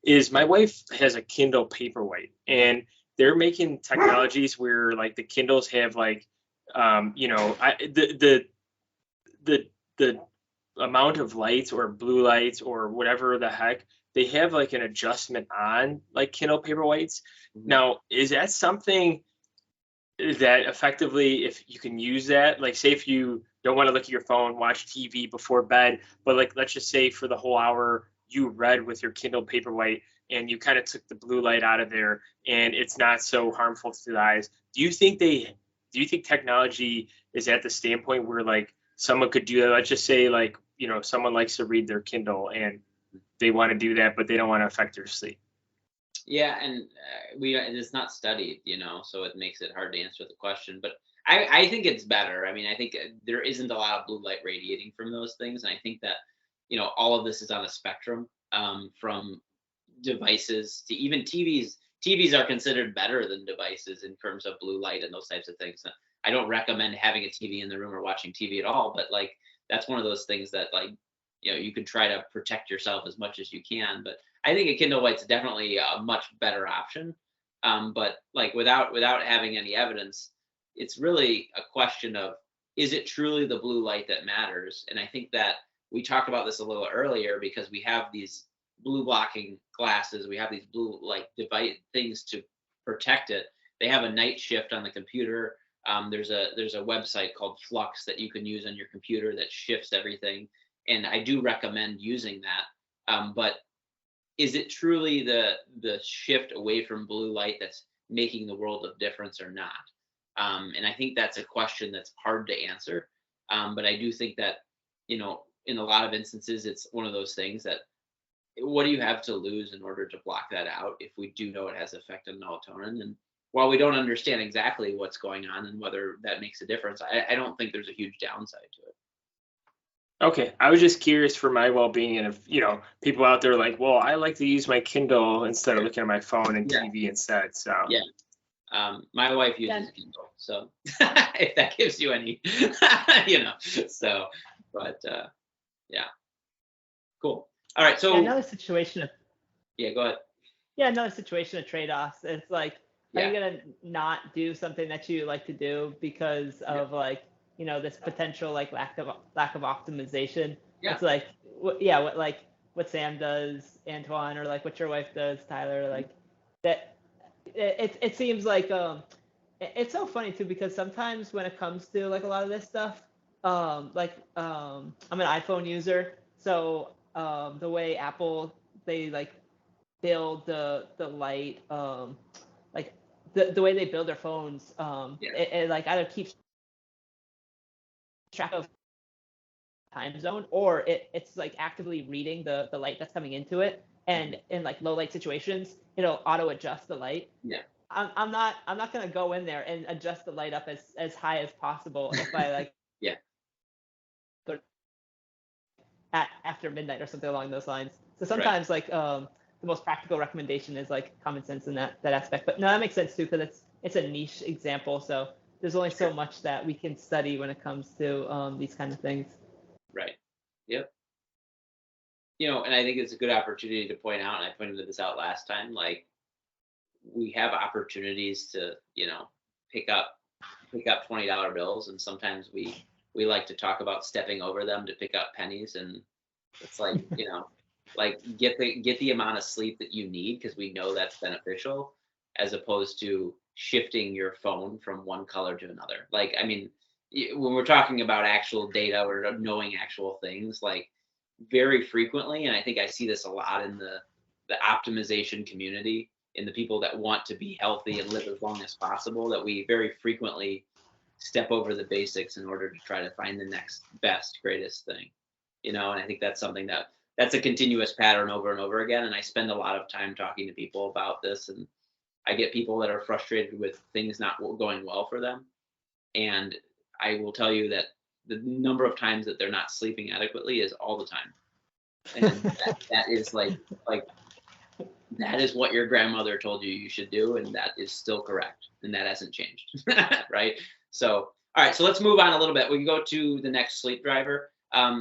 is my wife has a Kindle Paperwhite, and they're making technologies where like the Kindles have like, the amount of lights or blue lights or whatever the heck, they have like an adjustment on like Kindle Paperwhites. Mm-hmm. Now, is that something that effectively, if you can use that, like say if you don't want to look at your phone, watch TV before bed, but like let's just say for the whole hour you read with your Kindle Paperwhite and you kind of took the blue light out of there and it's not so harmful to the eyes. Do you think technology is at the standpoint where like someone could do that? Let's just say like, someone likes to read their Kindle and they want to do that, but they don't want to affect their sleep. Yeah, and it's not studied, so it makes it hard to answer the question. But I think it's better. I mean, I think there isn't a lot of blue light radiating from those things, and I think that all of this is on a spectrum, from devices to even TVs. TVs are considered better than devices in terms of blue light and those types of things. I don't recommend having a TV in the room or watching TV at all, but like that's one of those things that like you could try to protect yourself as much as you can. But I think a Kindle Light's definitely a much better option. But like without having any evidence, it's really a question of, is it truly the blue light that matters? And I think that we talked about this a little earlier because we have these blue blocking glasses, we have these blue light device things to protect it. They have a night shift on the computer. There's a website called Flux that you can use on your computer that shifts everything. And I do recommend using that. But is it truly the shift away from blue light that's making the world of difference or not? And I think that's a question that's hard to answer. But I do think that, in a lot of instances, it's one of those things that, what do you have to lose in order to block that out if we do know it has effect on melatonin? And while we don't understand exactly what's going on and whether that makes a difference, I don't think there's a huge downside to it. Okay, I was just curious for my well-being, and if people out there are like, well, I like to use my Kindle instead of looking at my phone and TV instead. So my wife uses Kindle, so if that gives you any, So, but cool. All right, so another situation of go ahead. Another situation of trade-offs. It's like, are you gonna not do something that you like to do because of like this potential like lack of optimization? It's like, what what Sam does, Antoine, or like what your wife does, Tyler, like that. It seems like it's so funny too, because sometimes when it comes to like a lot of this stuff, I'm an iPhone user, so the way Apple, they like build the light, like the way they build their phones, it like either keeps track of time zone, or it's like actively reading the light that's coming into it, and in like low light situations it'll auto adjust the light. Yeah. I'm not gonna go in there and adjust the light up as high as possible if I like Yeah. go after midnight or something along those lines. So sometimes like the most practical recommendation is like common sense in that aspect. But no, that makes sense too, because it's a niche example. So there's only so much that we can study when it comes to these kind of things. Right. Yep. And I think it's a good opportunity to point out, and I pointed this out last time, like we have opportunities to, pick up $20 bills, and sometimes we like to talk about stepping over them to pick up pennies, and it's like, like get the amount of sleep that you need, because we know that's beneficial, as opposed to shifting your phone from one color to another. Like, I mean, when we're talking about actual data or knowing actual things, like very frequently, and I think I see this a lot in the optimization community, in the people that want to be healthy and live as long as possible, that we very frequently step over the basics in order to try to find the next best, greatest thing. And I think that's something that's a continuous pattern over and over again. And I spend a lot of time talking to people about this, and I get people that are frustrated with things not going well for them. And I will tell you that the number of times that they're not sleeping adequately is all the time. And that is like that is what your grandmother told you should do, and that is still correct, and that hasn't changed. Right? So, all right, so let's move on a little bit. We can go to the next sleep driver.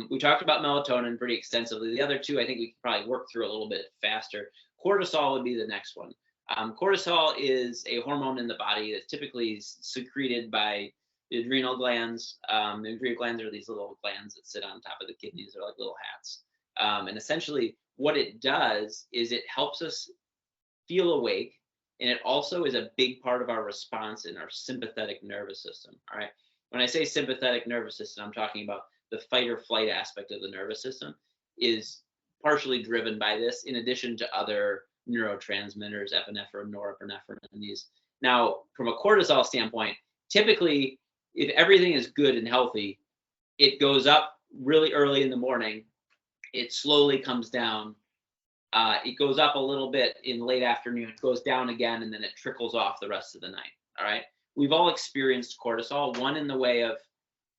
We talked about melatonin pretty extensively. The other two, I think we can probably work through a little bit faster. Cortisol would be the next one. Cortisol is a hormone in the body that's typically secreted by the adrenal glands. The adrenal glands are these little glands that sit on top of the kidneys. They're like little hats. And essentially what it does is it helps us feel awake, and it also is a big part of our response in our sympathetic nervous system. All right. When I say sympathetic nervous system, I'm talking about the fight or flight aspect of the nervous system is partially driven by this, in addition to other neurotransmitters, epinephrine, norepinephrine, and these. Now, from a cortisol standpoint, typically, if everything is good and healthy, it goes up really early in the morning. It slowly comes down. It goes up a little bit in late afternoon, it goes down again, and then it trickles off the rest of the night. All right. We've all experienced cortisol, one in the way of,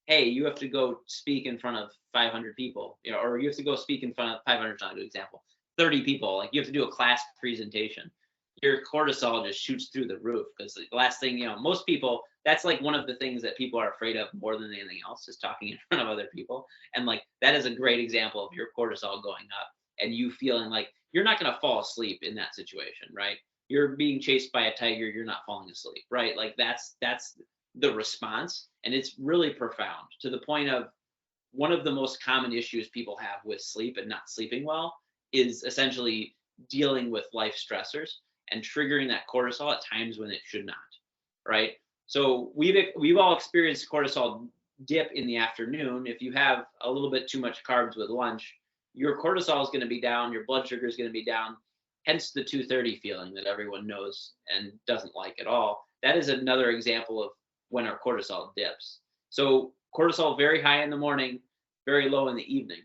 hey, you have to go speak in front of 500 people, or you have to go speak in front of 500, not an example, 30 people. Like you have to do a class presentation. Your cortisol just shoots through the roof, because the last thing, most people, that's like one of the things that people are afraid of more than anything else, is talking in front of other people. And like, that is a great example of your cortisol going up and you feeling like you're not going to fall asleep in that situation, right? You're being chased by a tiger, you're not falling asleep, right? Like that's the response. And it's really profound, to the point of one of the most common issues people have with sleep and not sleeping well is essentially dealing with life stressors and triggering that cortisol at times when it should not, right? So we've all experienced cortisol dip in the afternoon. If you have a little bit too much carbs with lunch, your cortisol is going to be down, your blood sugar is going to be down, hence the 230 feeling that everyone knows and doesn't like at all. That is another example of when our cortisol dips. So cortisol very high in the morning, very low in the evening.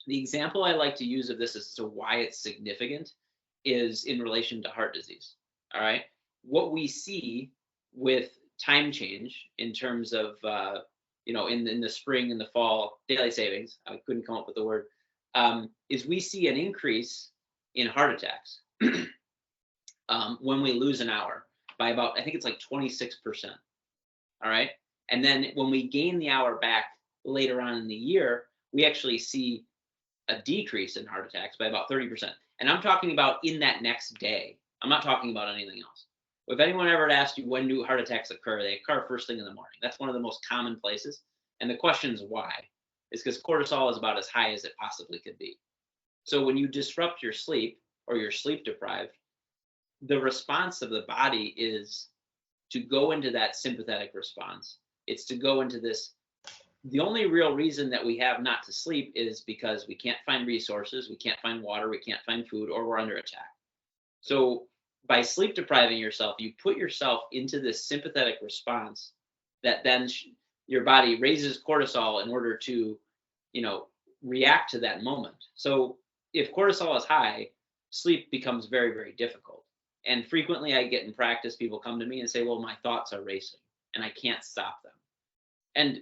The example I like to use of this as to why it's significant is in relation to heart disease. All right. What we see with time change in terms of, in the spring and the fall, daylight savings, I couldn't come up with the word, is we see an increase in heart attacks when we lose an hour by about, I think it's like 26%. All right. And then when we gain the hour back later on in the year, we actually see a decrease in heart attacks by about 30%. And I'm talking about in that next day. I'm not talking about anything else. If anyone ever asked you when do heart attacks occur, they occur first thing in the morning. That's one of the most common places. And the question is why? It's because cortisol is about as high as it possibly could be. So when you disrupt your sleep or you're sleep deprived, the response of the body is to go into that sympathetic response. It's to go into this. The only real reason that we have not to sleep is because we can't find resources, we can't find water, we can't find food, or we're under attack. So by sleep depriving yourself, you put yourself into this sympathetic response that then your body raises cortisol in order to, react to that moment. So if cortisol is high, sleep becomes very, very difficult. And frequently I get in practice, people come to me and say, well, my thoughts are racing and I can't stop them. And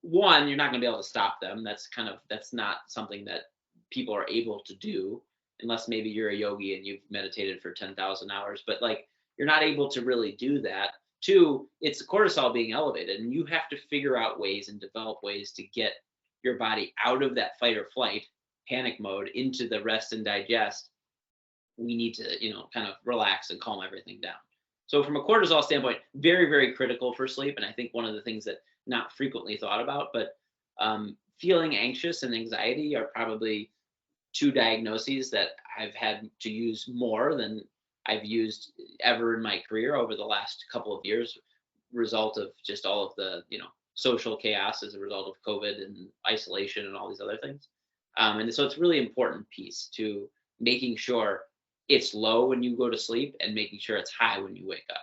one, you're not going to be able to stop them. That's not something that people are able to do unless maybe you're a yogi and you've meditated for 10,000 hours, but like you're not able to really do that. Two, it's cortisol being elevated, and you have to figure out ways and develop ways to get your body out of that fight or flight panic mode into the rest and digest. We need to, kind of relax and calm everything down. So from a cortisol standpoint, very, very critical for sleep. And I think one of the things that not frequently thought about, but feeling anxious and anxiety are probably two diagnoses that I've had to use more than I've used ever in my career over the last couple of years, result of just all of the, social chaos as a result of COVID and isolation and all these other things. And so it's a really important piece to making sure it's low when you go to sleep and making sure it's high when you wake up.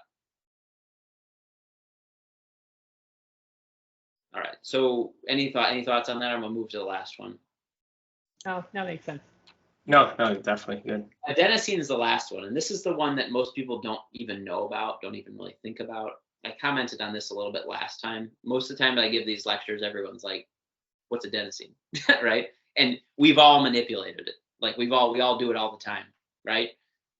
All right. So any thoughts on that? I'm gonna move to the last one. Oh, that makes sense. No, definitely good. Adenosine is the last one, and this is the one that most people don't even know about, don't even really think about. I commented on this a little bit last time. Most of the time I give these lectures, everyone's like, what's adenosine? Right? And we've all manipulated it. Like we all do it all the time, right?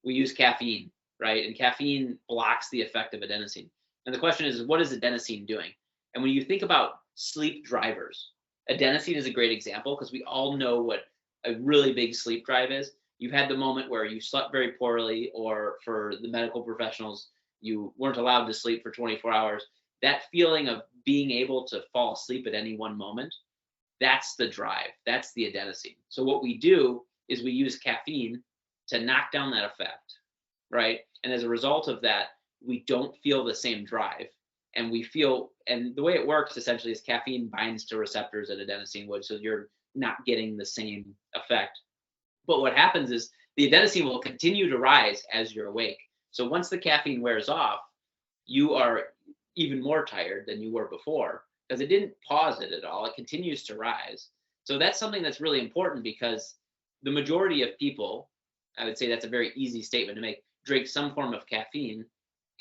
We use caffeine, right? And caffeine blocks the effect of adenosine. And the question is, what is adenosine doing? And when you think about sleep drivers, adenosine is a great example because we all know what a really big sleep drive is. You've had the moment where you slept very poorly, or for the medical professionals, you weren't allowed to sleep for 24 hours. That feeling of being able to fall asleep at any one moment, that's the drive. That's the adenosine. So what we do is we use caffeine to knock down that effect, right? And as a result of that, we don't feel the same drive. And the way it works essentially is caffeine binds to receptors that adenosine would, so you're not getting the same effect. But what happens is the adenosine will continue to rise as you're awake. So once the caffeine wears off, you are even more tired than you were before because it didn't pause it at all. It continues to rise. So that's something that's really important because the majority of people, I would say that's a very easy statement to make, drink some form of caffeine.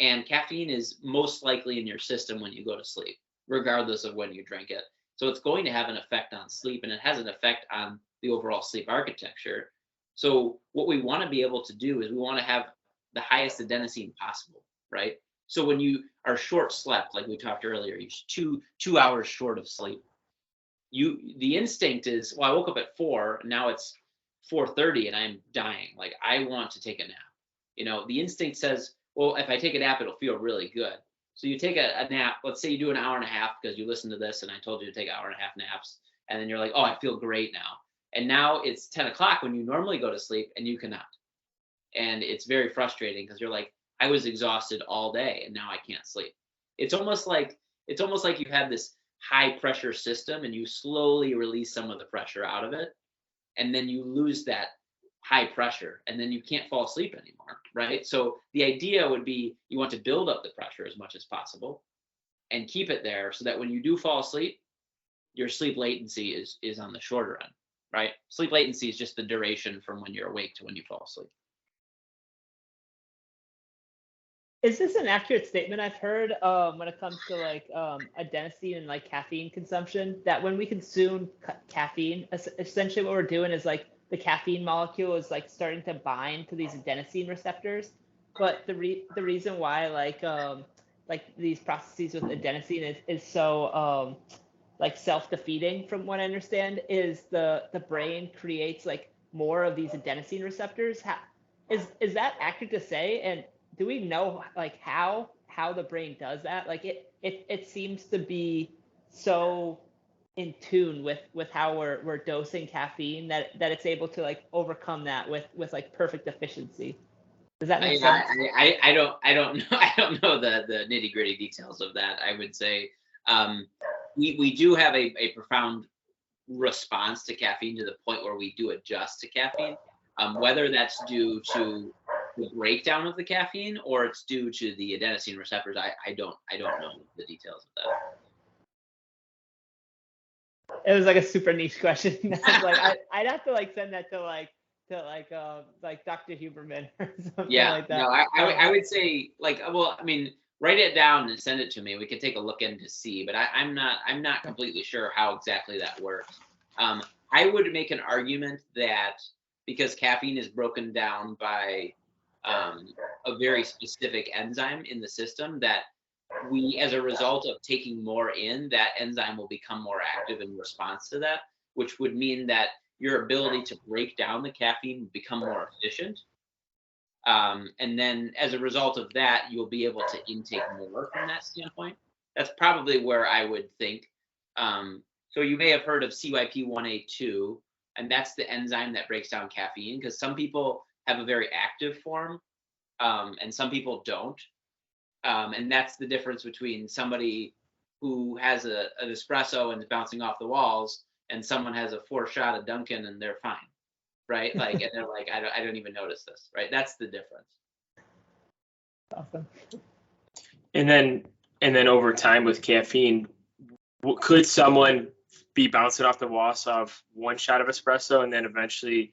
And caffeine is most likely in your system when you go to sleep, regardless of when you drink it. So it's going to have an effect on sleep, and it has an effect on the overall sleep architecture. So what we want to be able to do is we want to have the highest adenosine possible, right? So when you are short slept, like we talked earlier, you're 2 hours short of sleep. The instinct is, well, I woke up at 4, and now it's 4:30 and I'm dying. Like I want to take a nap. The instinct says, well, if I take a nap, it'll feel really good. So you take a nap, let's say you do an hour and a half because you listened to this and I told you to take hour and a half naps. And then you're like, oh, I feel great now. And now it's 10 o'clock when you normally go to sleep and you cannot. And it's very frustrating because you're like, I was exhausted all day and now I can't sleep. It's almost like you have this high pressure system and you slowly release some of the pressure out of it. And then you lose that high pressure and then you can't fall asleep anymore, right? So the idea would be you want to build up the pressure as much as possible and keep it there so that when you do fall asleep, your sleep latency is on the shorter end, right? Sleep latency is just the duration from when you're awake to when you fall asleep. Is this an accurate statement I've heard when it comes to like adenosine and like caffeine consumption, that when we consume caffeine, essentially what we're doing is like the caffeine molecule is like starting to bind to these adenosine receptors, but the reason why like these processes with adenosine is so like self-defeating, from what I understand, is the brain creates like more of these adenosine receptors. Is that accurate to say? And do we know like how the brain does that? Like it seems to be so in tune with how we're dosing caffeine that it's able to like overcome that with like perfect efficiency. Does that make sense? I don't know. I don't know the nitty gritty details of that. I would say we do have a profound response to caffeine to the point where we do adjust to caffeine. Whether that's due to the breakdown of the caffeine or it's due to the adenosine receptors, I don't know the details of that. It was like a super niche question. I was like, I'd have to like send that to like Dr. Huberman or something like that. No, I would say like, well, I mean, write it down and send it to me. We could take a look in to see, but I'm not completely sure how exactly that works. I would make an argument that because caffeine is broken down by a very specific enzyme in the system, that we, as a result of taking more in, that enzyme will become more active in response to that, which would mean that your ability to break down the caffeine will become more efficient. And then as a result of that, you'll be able to intake more from that standpoint. That's probably where I would think. So you may have heard of CYP1A2, and that's the enzyme that breaks down caffeine, because some people have a very active form and some people don't. And that's the difference between somebody who has an espresso and is bouncing off the walls and someone has a 4-shot of Dunkin' and they're fine, right? Like, and they're like, I don't even notice this, right? That's the difference. Awesome. And then over time with caffeine, could someone be bouncing off the walls of 1 shot of espresso and then eventually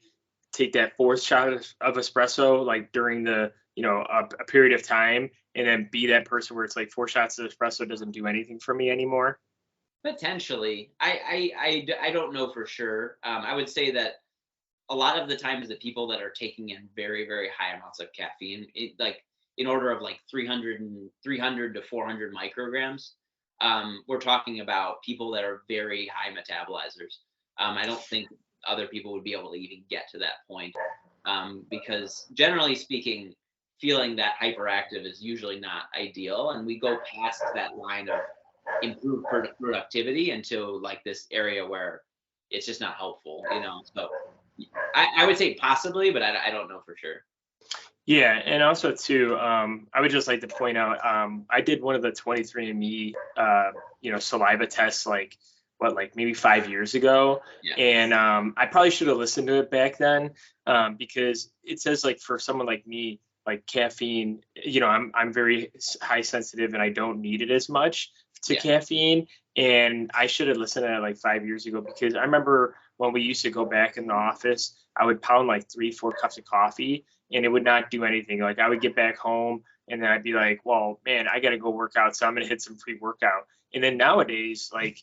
take that 4th shot of espresso, like during the, a period of time, and then be that person where it's like 4 shots of espresso doesn't do anything for me anymore? Potentially. I don't know for sure. I would say that a lot of the times the people that are taking in very, very high amounts of caffeine, like in order of like 300 to 400 micrograms, we're talking about people that are very high metabolizers. I don't think other people would be able to even get to that point because generally speaking, feeling that hyperactive is usually not ideal. And we go past that line of improved productivity into like this area where it's just not helpful, So I would say possibly, but I don't know for sure. Yeah, and also too, I would just like to point out, I did one of the 23andMe, saliva tests, like maybe 5 years ago, and I probably should have listened to it back then, because it says like for someone like me, like caffeine, I'm very high sensitive and I don't need it as much to caffeine, and I should have listened to it like 5 years ago, because I remember when we used to go back in the office, I would pound like 3-4 cups of coffee and it would not do anything. Like I would get back home and then I'd be like, well, man, I got to go work out, so I'm going to hit some pre-workout. And then nowadays, like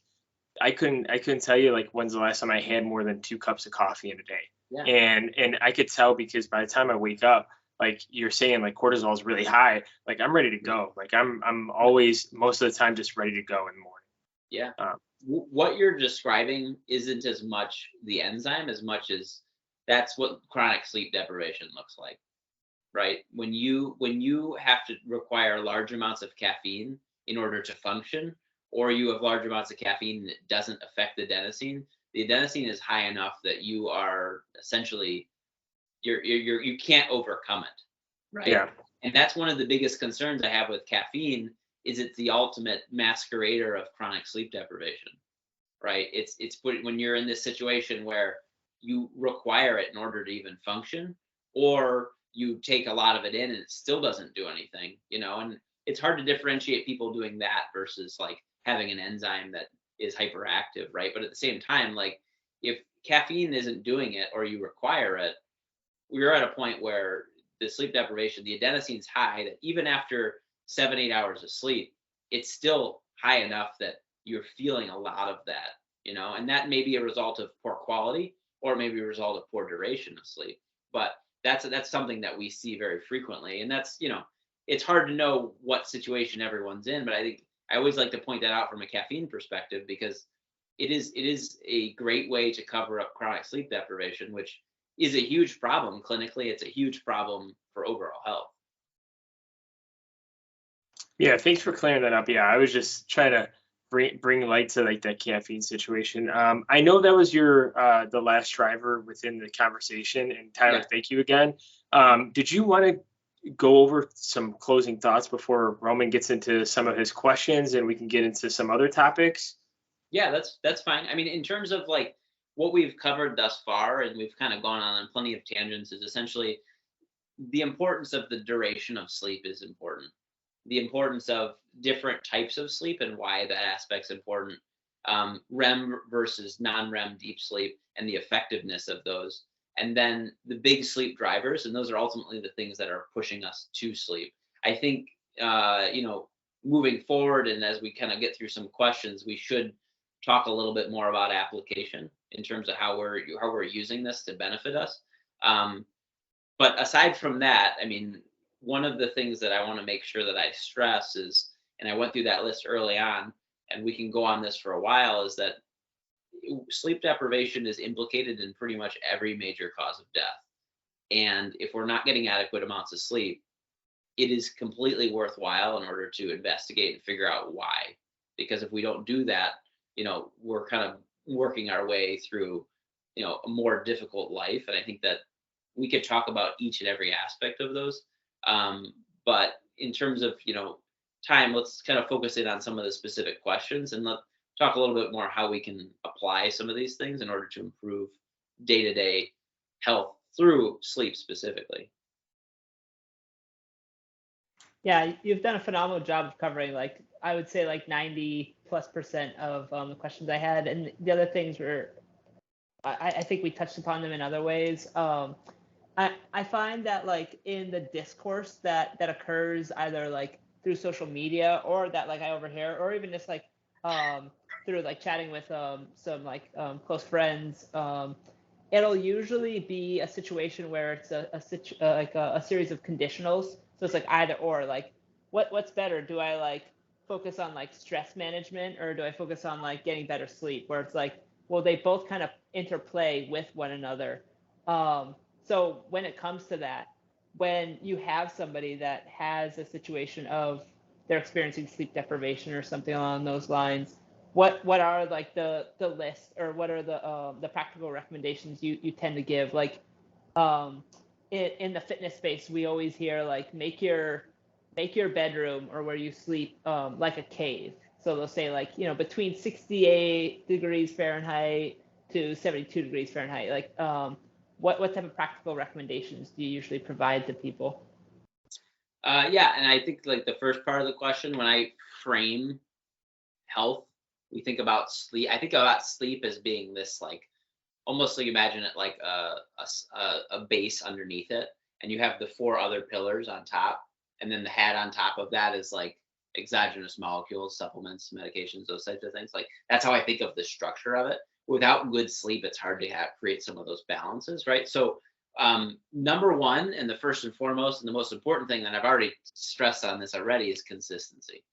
I couldn't tell you like when's the last time I had more than 2 cups of coffee in a day. Yeah. And I could tell because by the time I wake up, like you're saying, like cortisol is really high, like I'm ready to go. Like I'm always, most of the time, just ready to go in the morning. Yeah. What you're describing isn't as much the enzyme as much as that's what chronic sleep deprivation looks like, right? When you have to require large amounts of caffeine in order to function, or you have large amounts of caffeine that doesn't affect the adenosine is high enough that you are essentially you can't overcome it, right? Yeah. And that's one of the biggest concerns I have with caffeine, is it's the ultimate masquerader of chronic sleep deprivation, right? It's when you're in this situation where you require it in order to even function, or you take a lot of it in and it still doesn't do anything, and it's hard to differentiate people doing that versus like having an enzyme that is hyperactive, right? But at the same time, like if caffeine isn't doing it or you require it, we're at a point where the sleep deprivation, the adenosine's high, that even after 7-8 hours of sleep, it's still high enough that you're feeling a lot of that, and that may be a result of poor quality or maybe a result of poor duration of sleep. But that's something that we see very frequently. And that's, it's hard to know what situation everyone's in, but I think I always like to point that out from a caffeine perspective, because it is a great way to cover up chronic sleep deprivation, which is a huge problem clinically. It's a huge problem for overall health. Yeah, thanks for clearing that up. Yeah, I was just trying to bring light to like that caffeine situation. I know that was your the last driver within the conversation, and Tyler, Yeah. thank you again. Did you want to go over some closing thoughts before Roman gets into some of his questions and we can get into some other topics? Yeah, that's fine. I mean, in terms of like what we've covered thus far, and we've kind of gone on plenty of tangents, is essentially the importance of the duration of sleep is important. The importance of different types of sleep and why that aspect's important. REM versus non-REM deep sleep and the effectiveness of those. And then the big sleep drivers, and those are ultimately the things that are pushing us to sleep. I think, moving forward, and as we kind of get through some questions, we should talk a little bit more about application in terms of how we're using this to benefit us. But aside from that, I mean, one of the things that I want to make sure that I stress is, and I went through that list early on, and we can go on this for a while, is that sleep deprivation is implicated in pretty much every major cause of death. And if we're not getting adequate amounts of sleep, it is completely worthwhile in order to investigate and figure out why. Because if we don't do that, we're kind of working our way through, a more difficult life. And I think that we could talk about each and every aspect of those. But in terms of, time, let's kind of focus in on some of the specific questions and let's talk a little bit more how we can apply some of these things in order to improve day-to-day health through sleep specifically. Yeah, you've done a phenomenal job of covering, like, I would say like 90+% of the questions I had. And the other things were, I think we touched upon them in other ways. I find that like in the discourse that occurs either like through social media or that like I overhear, or even just like through like chatting with some like close friends, it'll usually be a situation where it's a series of conditionals. So it's like either or, like what's better? Do I like focus on like stress management, or do I focus on like getting better sleep? Where it's like, well, they both kind of interplay with one another. So when it comes to that, when you have somebody that has a situation of they're experiencing sleep deprivation or something along those lines, what are like the list, or what are the practical recommendations you tend to give? Like in the fitness space, we always hear like make your bedroom or where you sleep like a cave. So they'll say like, between 68 degrees Fahrenheit to 72 degrees Fahrenheit. Like what type of practical recommendations do you usually provide to people? Yeah, and I think like the first part of the question, when I frame health, we think about sleep. I think about sleep as being this like, almost like imagine it like a base underneath it, and you have the four other pillars on top, and then the hat on top of that is like exogenous molecules, supplements, medications, those types of things. Like that's how I think of the structure of it. Without good sleep, it's hard to create some of those balances, right? So number one, and the first and foremost and the most important thing that I've already stressed on this already, is consistency.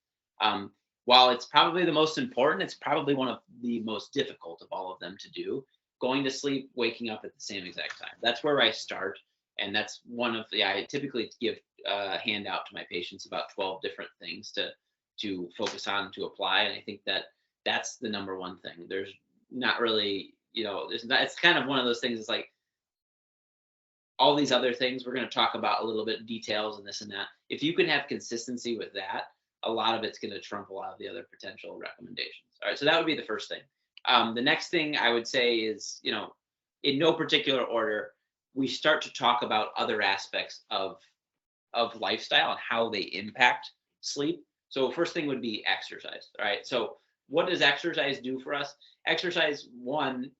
While it's probably the most important, it's probably one of the most difficult of all of them to do. Going to sleep, waking up at the same exact time. That's where I start. And that's one of I typically give a handout to my patients about 12 different things to focus on, to apply. And I think that that's the number one thing. There's not really, it's kind of one of those things. It's like all these other things we're going to talk about a little bit, details and this and that. If you can have consistency with that, a lot of it's going to trump a lot of the other potential recommendations. All right, so that would be the first thing. The next thing I would say is, in no particular order, we start to talk about other aspects of lifestyle and how they impact sleep. So first thing would be exercise. All right, so what does exercise do for us? Exercise, one,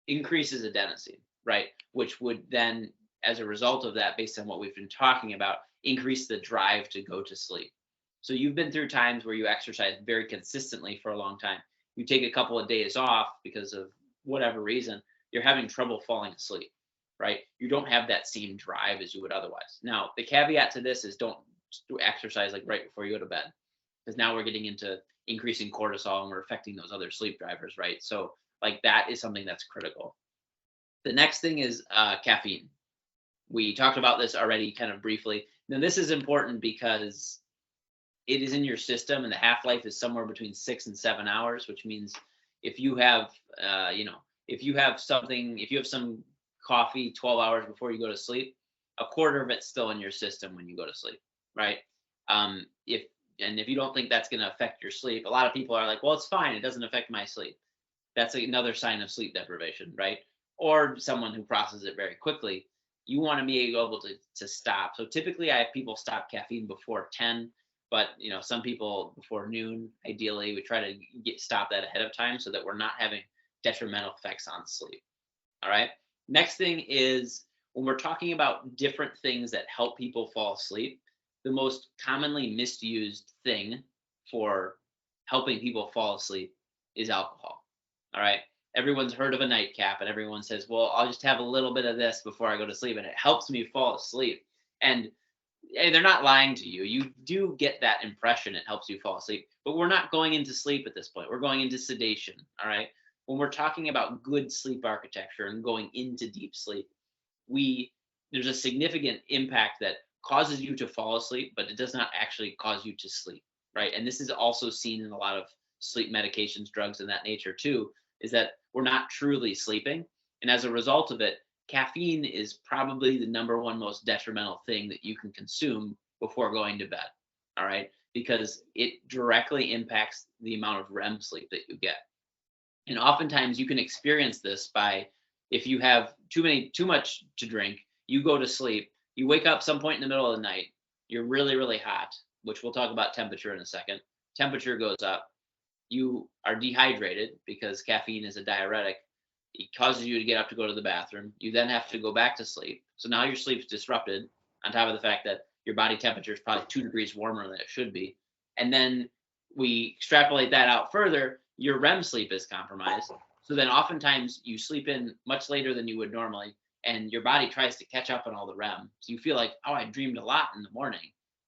increases adenosine, right? Which would then, as a result of that, based on what we've been talking about, increase the drive to go to sleep. So you've been through times where you exercise very consistently for a long time. You take a couple of days off because of whatever reason, you're having trouble falling asleep, right? You don't have that same drive as you would otherwise. Now, the caveat to this is don't exercise like right before you go to bed, because now we're getting into increasing cortisol and we're affecting those other sleep drivers, right? So like that is something that's critical. The next thing is caffeine. We talked about this already kind of briefly. Now this is important because it is in your system, and the half-life is somewhere between 6 and 7 hours, which means if you have, if you have some coffee 12 hours before you go to sleep, a quarter of it's still in your system when you go to sleep, right? If you don't think that's going to affect your sleep, a lot of people are like, well, it's fine, it doesn't affect my sleep. That's another sign of sleep deprivation, right? Or someone who processes it very quickly. You want to be able to stop. So typically I have people stop caffeine before 10, but some people before noon. Ideally, we try to stop that ahead of time so that we're not having detrimental effects on sleep. All right. Next thing is, when we're talking about different things that help people fall asleep, the most commonly misused thing for helping people fall asleep is alcohol. All right. Everyone's heard of a nightcap, and everyone says, well, I'll just have a little bit of this before I go to sleep, and it helps me fall asleep. And they're not lying to you. You do get that impression it helps you fall asleep, but we're not going into sleep at this point. We're going into sedation. All right. When we're talking about good sleep architecture and going into deep sleep, there's a significant impact that causes you to fall asleep, but it does not actually cause you to sleep, right? And this is also seen in a lot of sleep medications, drugs, and that nature too, is that we're not truly sleeping. And as a result of it, caffeine is probably the number one most detrimental thing that you can consume before going to bed, all right? Because it directly impacts the amount of REM sleep that you get. And oftentimes you can experience this by, if you have too much to drink, you go to sleep, you wake up some point in the middle of the night, you're really, really hot, which we'll talk about temperature in a second. Temperature goes up. You are dehydrated because caffeine is a diuretic. It causes you to get up to go to the bathroom. You then have to go back to sleep. So now your sleep's disrupted, on top of the fact that your body temperature is probably 2 degrees warmer than it should be. And then we extrapolate that out further, your REM sleep is compromised. So then oftentimes you sleep in much later than you would normally, and your body tries to catch up on all the REM. So you feel like, oh, I dreamed a lot in the morning.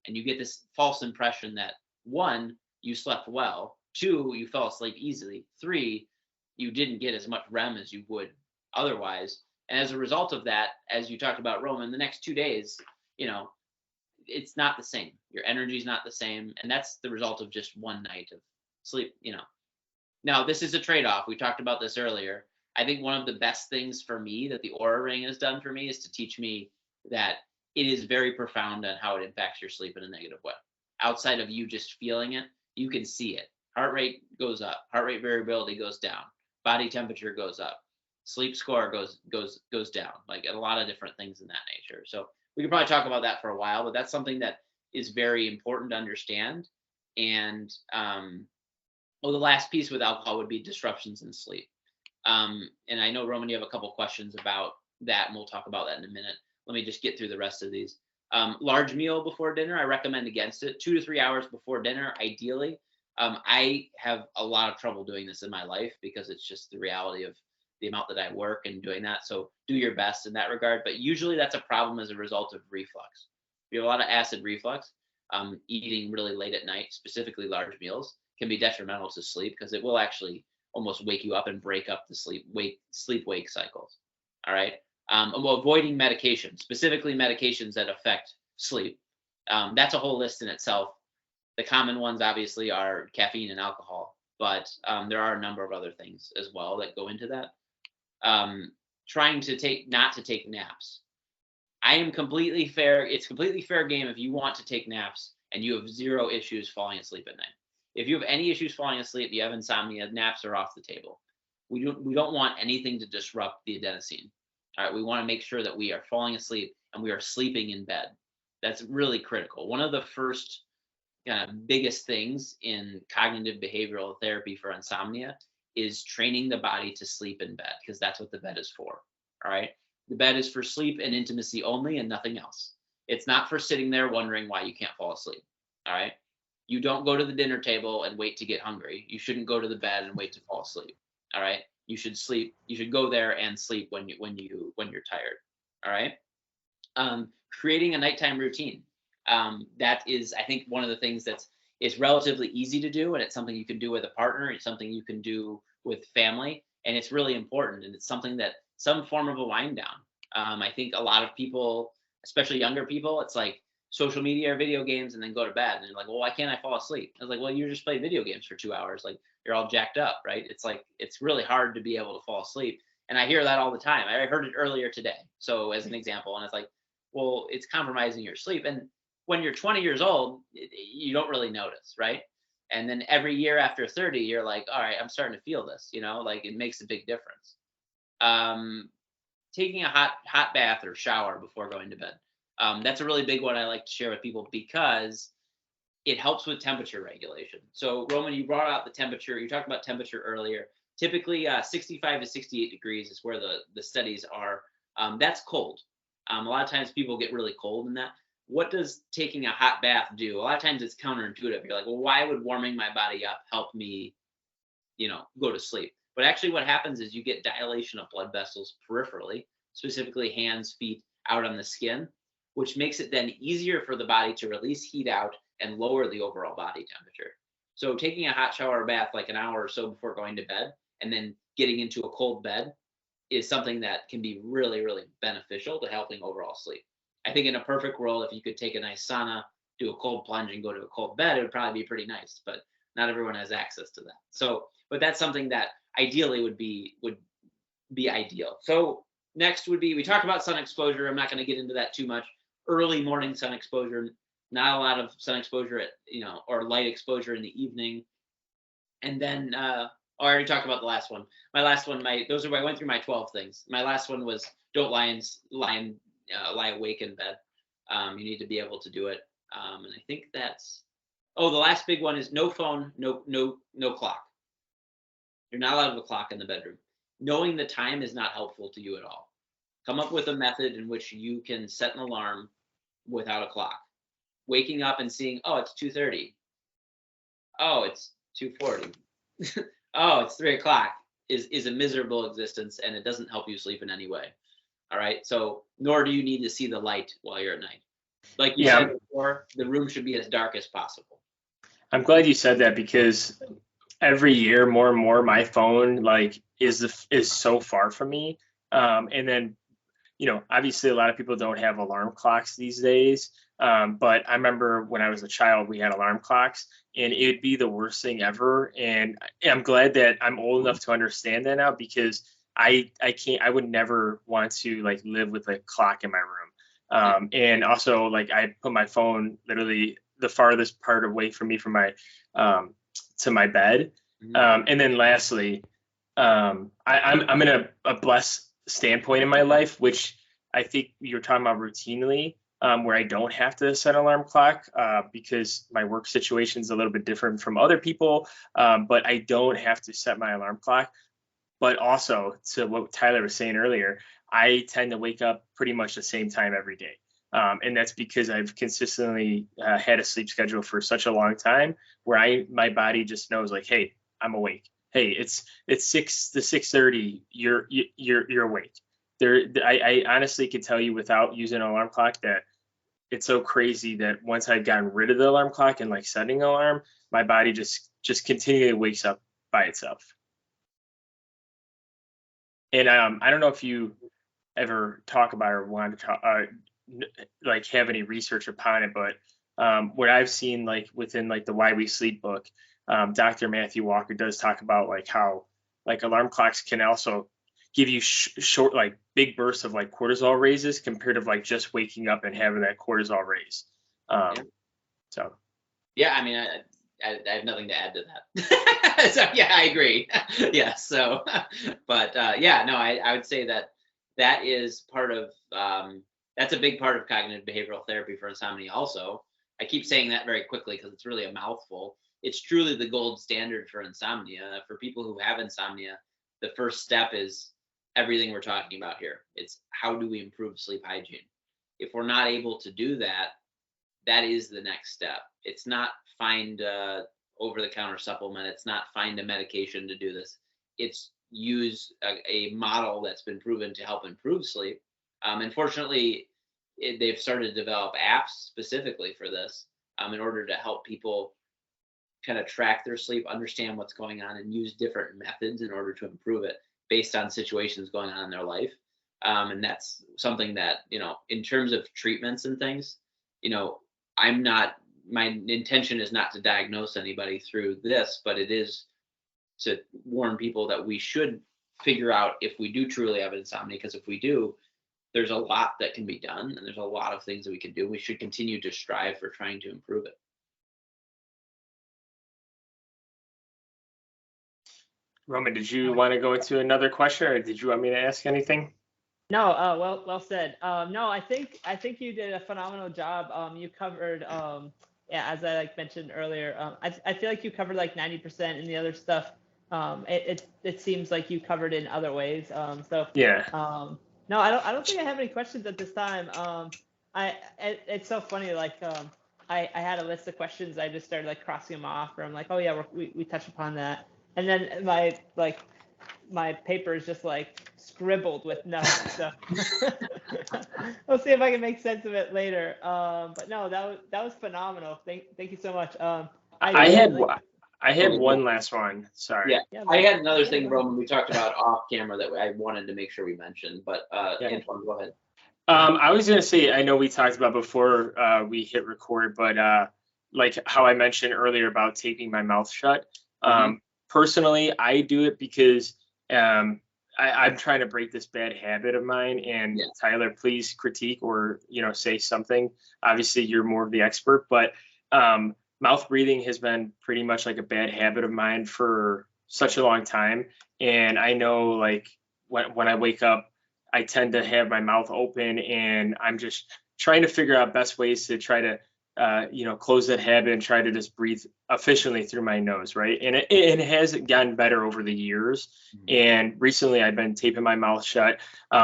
And you get this false impression that, 1, you slept well, 2, you fell asleep easily, 3, you didn't get as much REM as you would otherwise. And as a result of that, as you talked about, Roman, the next 2 days, it's not the same. Your energy is not the same. And that's the result of just one night of sleep, Now, this is a trade-off. We talked about this earlier. I think one of the best things for me that the Aura Ring has done for me is to teach me that it is very profound on how it impacts your sleep in a negative way. Outside of you just feeling it, you can see it. Heart rate goes up. Heart rate variability goes down. Body temperature goes up. Sleep score goes down. Like a lot of different things in that nature. So we could probably talk about that for a while, but that's something that is very important to understand. And the last piece with alcohol would be disruptions in sleep. And I know, Roman, you have a couple questions about that, and we'll talk about that in a minute. Let me just get through the rest of these. Large meal before dinner, I recommend against it. 2 to 3 hours before dinner, ideally. I have a lot of trouble doing this in my life because it's just the reality of the amount that I work and doing that. So do your best in that regard. But usually that's a problem as a result of reflux. If you have a lot of acid reflux, eating really late at night, specifically large meals, can be detrimental to sleep because it will actually almost wake you up and break up the sleep-wake cycles. All right. Avoiding medications, specifically medications that affect sleep. That's a whole list in itself. The common ones obviously are caffeine and alcohol, but there are a number of other things as well that go into that. Trying to not to take naps. I am completely fair. It's completely fair game if you want to take naps and you have zero issues falling asleep at night. If you have any issues falling asleep, you have insomnia, naps are off the table. We don't want anything to disrupt the adenosine. All right, we want to make sure that we are falling asleep and we are sleeping in bed. That's really critical. One of the first kind of biggest things in cognitive behavioral therapy for insomnia is training the body to sleep in bed, because that's what the bed is for. All right, the bed is for sleep and intimacy only and nothing else. It's not for sitting there wondering why you can't fall asleep. All right, you don't go to the dinner table and wait to get hungry. You shouldn't go to the bed and wait to fall asleep. All right, you should sleep. You should go there and sleep when you're tired. All right, creating a nighttime routine. That is, I think, one of the things it's relatively easy to do, and it's something you can do with a partner. It's something you can do with family, and it's really important. And it's something that some form of a wind down. I think a lot of people, especially younger people, it's like social media or video games and then go to bed. And they're like, well, why can't I fall asleep? I was like, well, you just play video games for 2 hours. Like, you're all jacked up, right? It's like, it's really hard to be able to fall asleep. And I hear that all the time. I heard it earlier today. So as an example, and it's like, well, it's compromising your sleep. And when you're 20 years old, you don't really notice, right? And then every year after 30, you're like, all right, I'm starting to feel this, like it makes a big difference. Taking a hot bath or shower before going to bed. That's a really big one I like to share with people because it helps with temperature regulation. So Roman, you brought out the temperature. You talked about temperature earlier. Typically 65 to 68 degrees is where the studies are. That's cold. A lot of times people get really cold in that. What does taking a hot bath do? A lot of times it's counterintuitive. You're like, well, why would warming my body up help me, go to sleep? But actually what happens is you get dilation of blood vessels peripherally, specifically hands, feet, out on the skin, which makes it then easier for the body to release heat out and lower the overall body temperature. So taking a hot shower or bath like an hour or so before going to bed and then getting into a cold bed is something that can be really, really beneficial to helping overall sleep. I think in a perfect world, if you could take a nice sauna, do a cold plunge and go to a cold bed, it would probably be pretty nice, but not everyone has access to that. So, but that's something that ideally would be ideal. So next would be, we talked about sun exposure. I'm not going to get into that too much. Early morning sun exposure, not a lot of sun exposure or light exposure in the evening. And then, I already talked about the last one. My last one, I went through my 12 things. My last one was don't lie awake in bed. You need to be able to do it. And I think that's, the last big one is no phone, no clock. You're not allowed to have a clock in the bedroom. Knowing the time is not helpful to you at all. Come up with a method in which you can set an alarm without a clock. Waking up and seeing, it's 2:30. Oh, it's 2:40. Oh, it's 3 o'clock is a miserable existence, and it doesn't help you sleep in any way. All right. So nor do you need to see the light while you're at night. Like you said before, the room should be as dark as possible. I'm glad you said that because every year more and more my phone is so far from me. And then, obviously a lot of people don't have alarm clocks these days. But I remember when I was a child, we had alarm clocks and it'd be the worst thing ever. And I'm glad that I'm old enough to understand that now because I would never want to live with a clock in my room. And also I put my phone literally the farthest part away from me from my, to my bed. And then lastly, I'm in a blessed standpoint in my life, which I think you're talking about routinely, where I don't have to set an alarm clock because my work situation is a little bit different from other people, but I don't have to set my alarm clock. But also to what Tyler was saying earlier, I tend to wake up pretty much the same time every day. And that's because I've consistently had a sleep schedule for such a long time where my body just knows hey, I'm awake. Hey, it's 6 to 6:30. You're awake. I honestly could tell you without using an alarm clock that it's so crazy that once I've gotten rid of the alarm clock and setting an alarm, my body just continually wakes up by itself. And I don't know if you ever talk about or want to talk, have any research upon it, but what I've seen within the Why We Sleep book, Dr. Matthew Walker does talk about how alarm clocks can also give you short big bursts of cortisol raises compared to just waking up and having that cortisol raise. So yeah, I mean I have nothing to add to that. So yeah, I agree. Yeah. So but I would say that is part of that's a big part of cognitive behavioral therapy for insomnia also. I keep saying that very quickly because it's really a mouthful. It's truly the gold standard for insomnia. For people who have insomnia, the first step is everything we're talking about here. It's how do we improve sleep hygiene? If we're not able to do that, that is the next step. It's not find over-the-counter supplement. It's not find a medication to do this. It's use a model that's been proven to help improve sleep. Unfortunately, they've started to develop apps specifically for this in order to help people kind of track their sleep, understand what's going on, and use different methods in order to improve it based on situations going on in their life. And that's something that, in terms of treatments and things, my intention is not to diagnose anybody through this, but it is to warn people that we should figure out if we do truly have insomnia, because if we do, there's a lot that can be done, and there's a lot of things that we can do. We should continue to strive for trying to improve it. Roman, did you want to go into another question, or did you want me to ask anything? No, well said. No, I think you did a phenomenal job. You covered, yeah, as I mentioned earlier. I feel like you covered like 90%, and the other stuff, it seems like you covered in other ways. So yeah. No, I don't think I have any questions at this time. It's so funny. Like, I had a list of questions. I just started like crossing them off, or I'm like, oh yeah, we touched upon that, and then my paper is just like scribbled with notes. So we'll see if I can make sense of it later. But no, that was phenomenal. Thank you so much. I had one last one. Sorry. Yeah, I had another thing, Roman, we talked about off camera that I wanted to make sure we mentioned, but Antoine, go ahead. I was gonna say, I know we talked about before we hit record, but like how I mentioned earlier about taping my mouth shut. Personally, I do it because I'm trying to break this bad habit of mine. And Tyler, please critique or say something. Obviously, you're more of the expert, but mouth breathing has been pretty much like a bad habit of mine for such a long time. And I know, like, when I wake up, I tend to have my mouth open, and I'm just trying to figure out best ways to try to close that habit and try to just breathe efficiently through my nose, right? And it has gotten better over the years. And recently I've been taping my mouth shut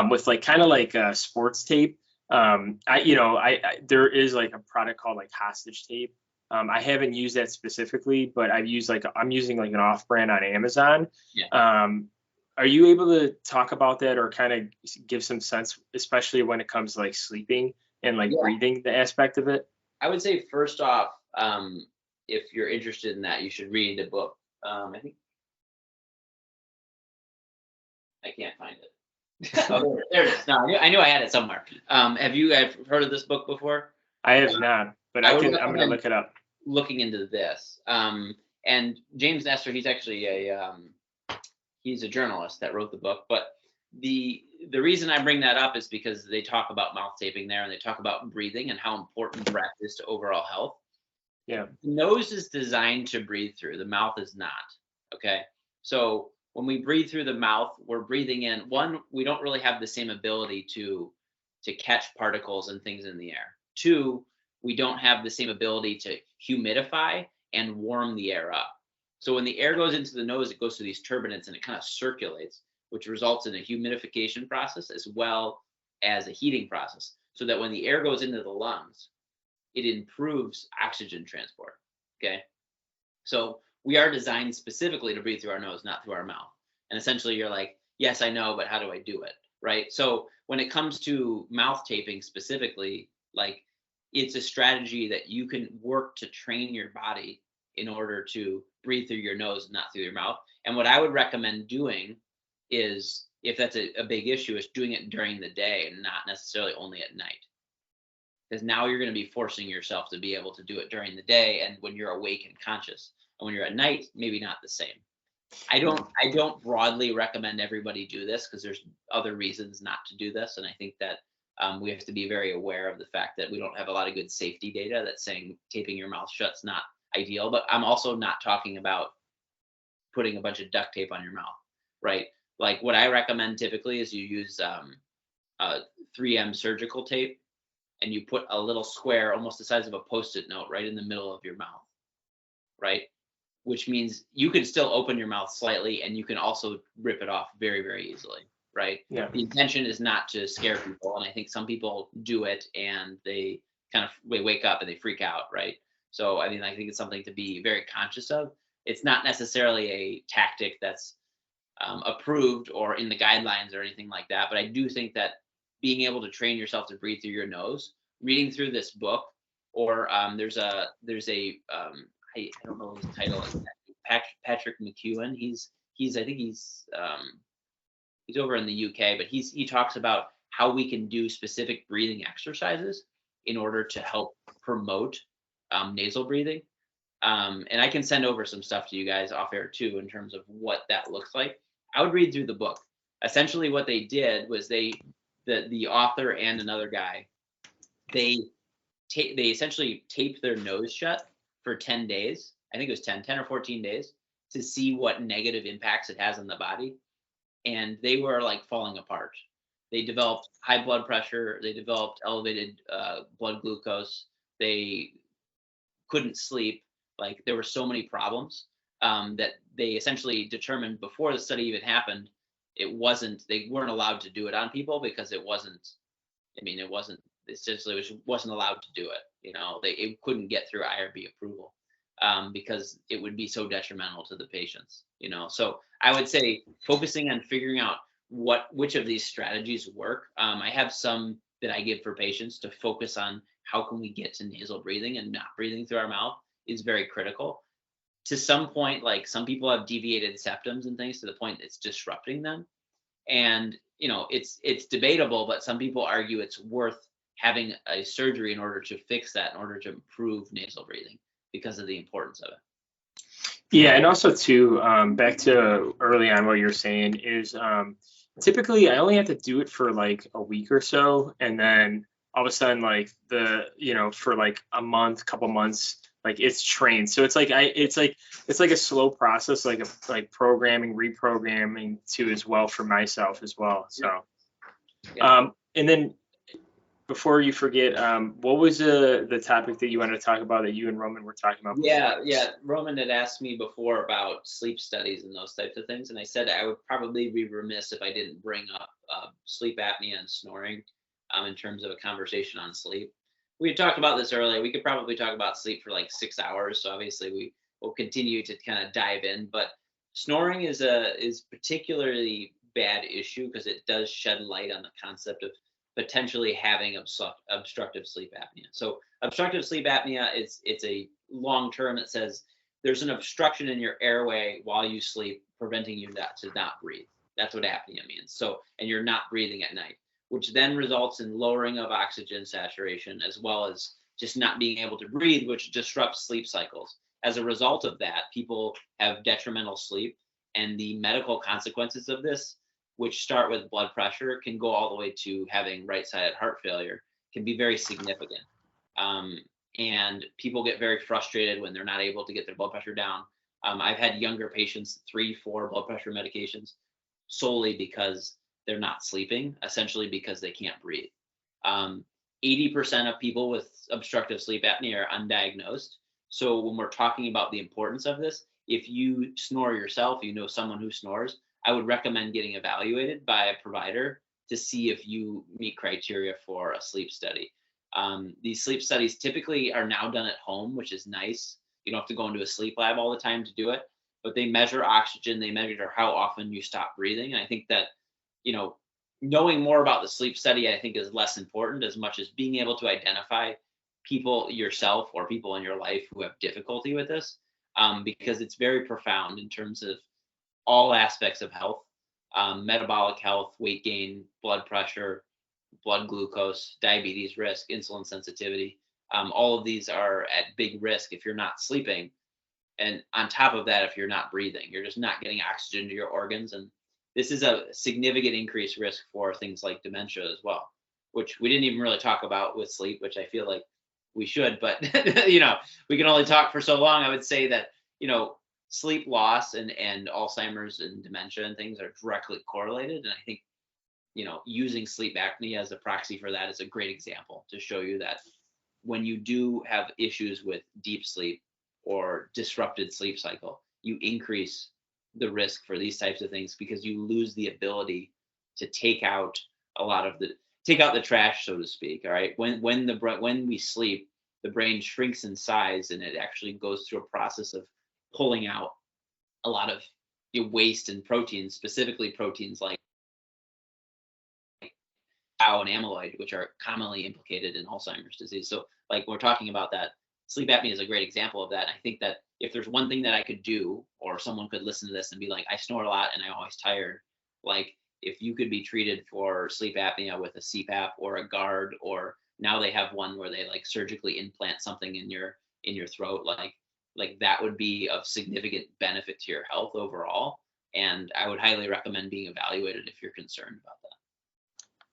with like kind of like sports tape. There is like a product called like hostage tape. I haven't used that specifically, but I'm using like an off-brand on Amazon. Are you able to talk about that or kind of give some sense, especially when it comes to like sleeping and like breathing, the aspect of it? I would say first off, if you're interested in that, you should read a book. I think I can't find it. Oh, there it is. No, I knew I had it somewhere. Have you guys heard of this book before? I have not, but I'm going to look it up. Looking into this. And James Nestor, he's actually he's a journalist that wrote the book. But the reason I bring that up is because they talk about mouth taping there, and they talk about breathing and how important breath is to overall health. Yeah. The nose is designed to breathe through. The mouth is not. Okay. So when we breathe through the mouth, we're breathing in. One, we don't really have the same ability to catch particles and things in the air. Two, we don't have the same ability to humidify and warm the air up. So when the air goes into the nose, it goes through these turbinates and it kind of circulates, which results in a humidification process as well as a heating process, so that when the air goes into the lungs, it improves oxygen transport. Okay. So we are designed specifically to breathe through our nose, not through our mouth. And essentially you're like, yes, I know, but how do I do it? Right. So when it comes to mouth taping specifically, like, it's a strategy that you can work to train your body in order to breathe through your nose, not through your mouth. And what I would recommend doing is, if that's a big issue, is doing it during the day and not necessarily only at night. Because now you're going to be forcing yourself to be able to do it during the day and when you're awake and conscious. And when you're at night, maybe not the same. I don't broadly recommend everybody do this, because there's other reasons not to do this. And I think that we have to be very aware of the fact that we don't have a lot of good safety data that's saying taping your mouth shut's not ideal. But I'm also not talking about putting a bunch of duct tape on your mouth, right? Like, what I recommend typically is you use 3M surgical tape, and you put a little square almost the size of a Post-it note right in the middle of your mouth, right? Which means you can still open your mouth slightly, and you can also rip it off very, very easily, right? Yeah. The intention is not to scare people, and I think some people do it and they wake up and they freak out, right? So I think it's something to be very conscious of. It's not necessarily a tactic that's approved or in the guidelines or anything like that, but I do think that being able to train yourself to breathe through your nose, reading through this book, or there's a I don't know his title, Patrick McEwen. He's over in the UK, but he talks about how we can do specific breathing exercises in order to help promote nasal breathing. And I can send over some stuff to you guys off air too in terms of what that looks like. I would read through the book. Essentially, what they did was the author and another guy, they essentially taped their nose shut for 10 days. I think it was 10 or 14 days to see what negative impacts it has on the body. And they were like falling apart. They developed high blood pressure. They developed elevated blood glucose. They couldn't sleep. Like there were so many problems that they essentially determined before the study even happened, they weren't allowed to do it on people because it wasn't allowed to do it. It couldn't get through IRB approval because it would be so detrimental to the patients. So I would say focusing on figuring out which of these strategies work. I have some that I give for patients to focus on how can we get to nasal breathing and not breathing through our mouth is very critical. To some point, like some people have deviated septums and things to the point it's disrupting them. And, it's debatable, but some people argue it's worth having a surgery in order to fix that, in order to improve nasal breathing because of the importance of it. Yeah, and also too, back to early on what you're saying is typically I only have to do it for like a week or so, and then all of a sudden like for like a month, couple months, like it's trained. So it's like it's like a slow process, like programming, reprogramming too as well for myself as well. So and then before you forget, what was the topic that you wanted to talk about that you and Roman were talking about before? Yeah. Roman had asked me before about sleep studies and those types of things. And I said I would probably be remiss if I didn't bring up sleep apnea and snoring in terms of a conversation on sleep. We had talked about this earlier. We could probably talk about sleep for like 6 hours. So obviously we will continue to kind of dive in, but snoring is particularly bad issue because it does shed light on the concept of potentially having obstructive sleep apnea. So obstructive sleep apnea it's a long term that says there's an obstruction in your airway while you sleep, preventing you to not breathe. That's what apnea means. So, and you're not breathing at night, which then results in lowering of oxygen saturation as well as just not being able to breathe, which disrupts sleep cycles. As a result of that, people have detrimental sleep, and the medical consequences of this, which start with blood pressure, can go all the way to having right-sided heart failure, can be very significant. And people get very frustrated when they're not able to get their blood pressure down. I've had younger patients, 3-4 blood pressure medications solely because they're not sleeping, essentially because they can't breathe. 80% of people with obstructive sleep apnea are undiagnosed. So when we're talking about the importance of this, if you snore yourself, someone who snores, I would recommend getting evaluated by a provider to see if you meet criteria for a sleep study. These sleep studies typically are now done at home, which is nice. You don't have to go into a sleep lab all the time to do it, but they measure oxygen, they measure how often you stop breathing. And I think that, knowing more about the sleep study, I think is less important as much as being able to identify people yourself or people in your life who have difficulty with this, because it's very profound in terms of all aspects of health, metabolic health, weight gain, blood pressure, blood glucose, diabetes risk, insulin sensitivity. All of these are at big risk if you're not sleeping. And on top of that, if you're not breathing, you're just not getting oxygen to your organs. And this is a significant increased risk for things like dementia as well, which we didn't even really talk about with sleep, which I feel like we should, but we can only talk for so long. I would say that, sleep loss and Alzheimer's and dementia and things are directly correlated. And I think, using sleep apnea as a proxy for that is a great example to show you that when you do have issues with deep sleep or disrupted sleep cycle, you increase the risk for these types of things because you lose the ability to take out the trash, so to speak. All right. When we sleep, the brain shrinks in size and it actually goes through a process of pulling out a lot of waste and proteins, specifically proteins like tau and amyloid, which are commonly implicated in Alzheimer's disease. So like we're talking about that, sleep apnea is a great example of that. And I think that if there's one thing that I could do, or someone could listen to this and be like, I snore a lot and I'm always tired, like if you could be treated for sleep apnea with a CPAP or a guard or Now they have one where they like surgically implant something in your throat. Like that would be of significant benefit to your health overall. And I would highly recommend being evaluated if you're concerned about that.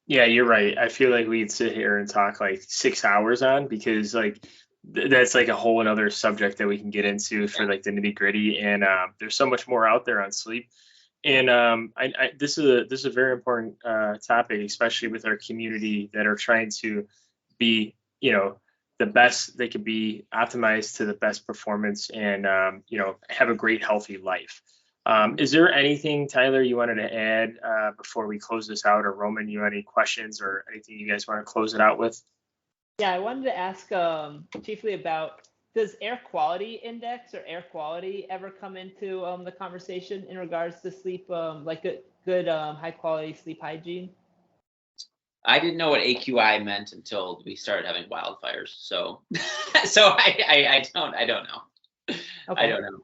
Yeah, you're right. I feel like we could sit here and talk like 6 hours on, because like that's like a whole another subject that we can get into for like the nitty gritty. And there's so much more out there on sleep. And this is a very important topic, especially with our community that are trying to be, the best they could be, optimized to the best performance, and have a great healthy life. Is there anything, Tyler, you wanted to add before we close this out, or Roman, you have any questions or anything you guys want to close it out with? Yeah, I wanted to ask chiefly about, does air quality index or air quality ever come into the conversation in regards to sleep, like good high quality sleep hygiene? I didn't know what AQI meant until we started having wildfires. So, so I don't know. Okay. I don't know.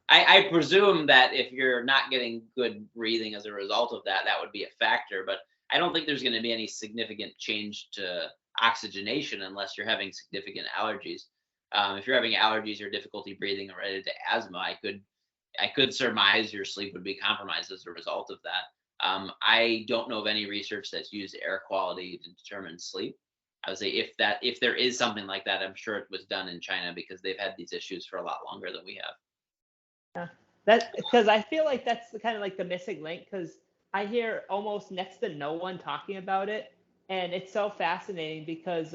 I presume that if you're not getting good breathing as a result of that, that would be a factor. But I don't think there's going to be any significant change to oxygenation unless you're having significant allergies. If you're having allergies or difficulty breathing related to asthma, I could surmise your sleep would be compromised as a result of that. I don't know of any research that's used air quality to determine sleep. I would say if there is something like that, I'm sure it was done in China, because they've had these issues for a lot longer than we have. Yeah, that, because I feel like that's the kind of like the missing link, because I hear almost next to no one talking about it, and it's so fascinating because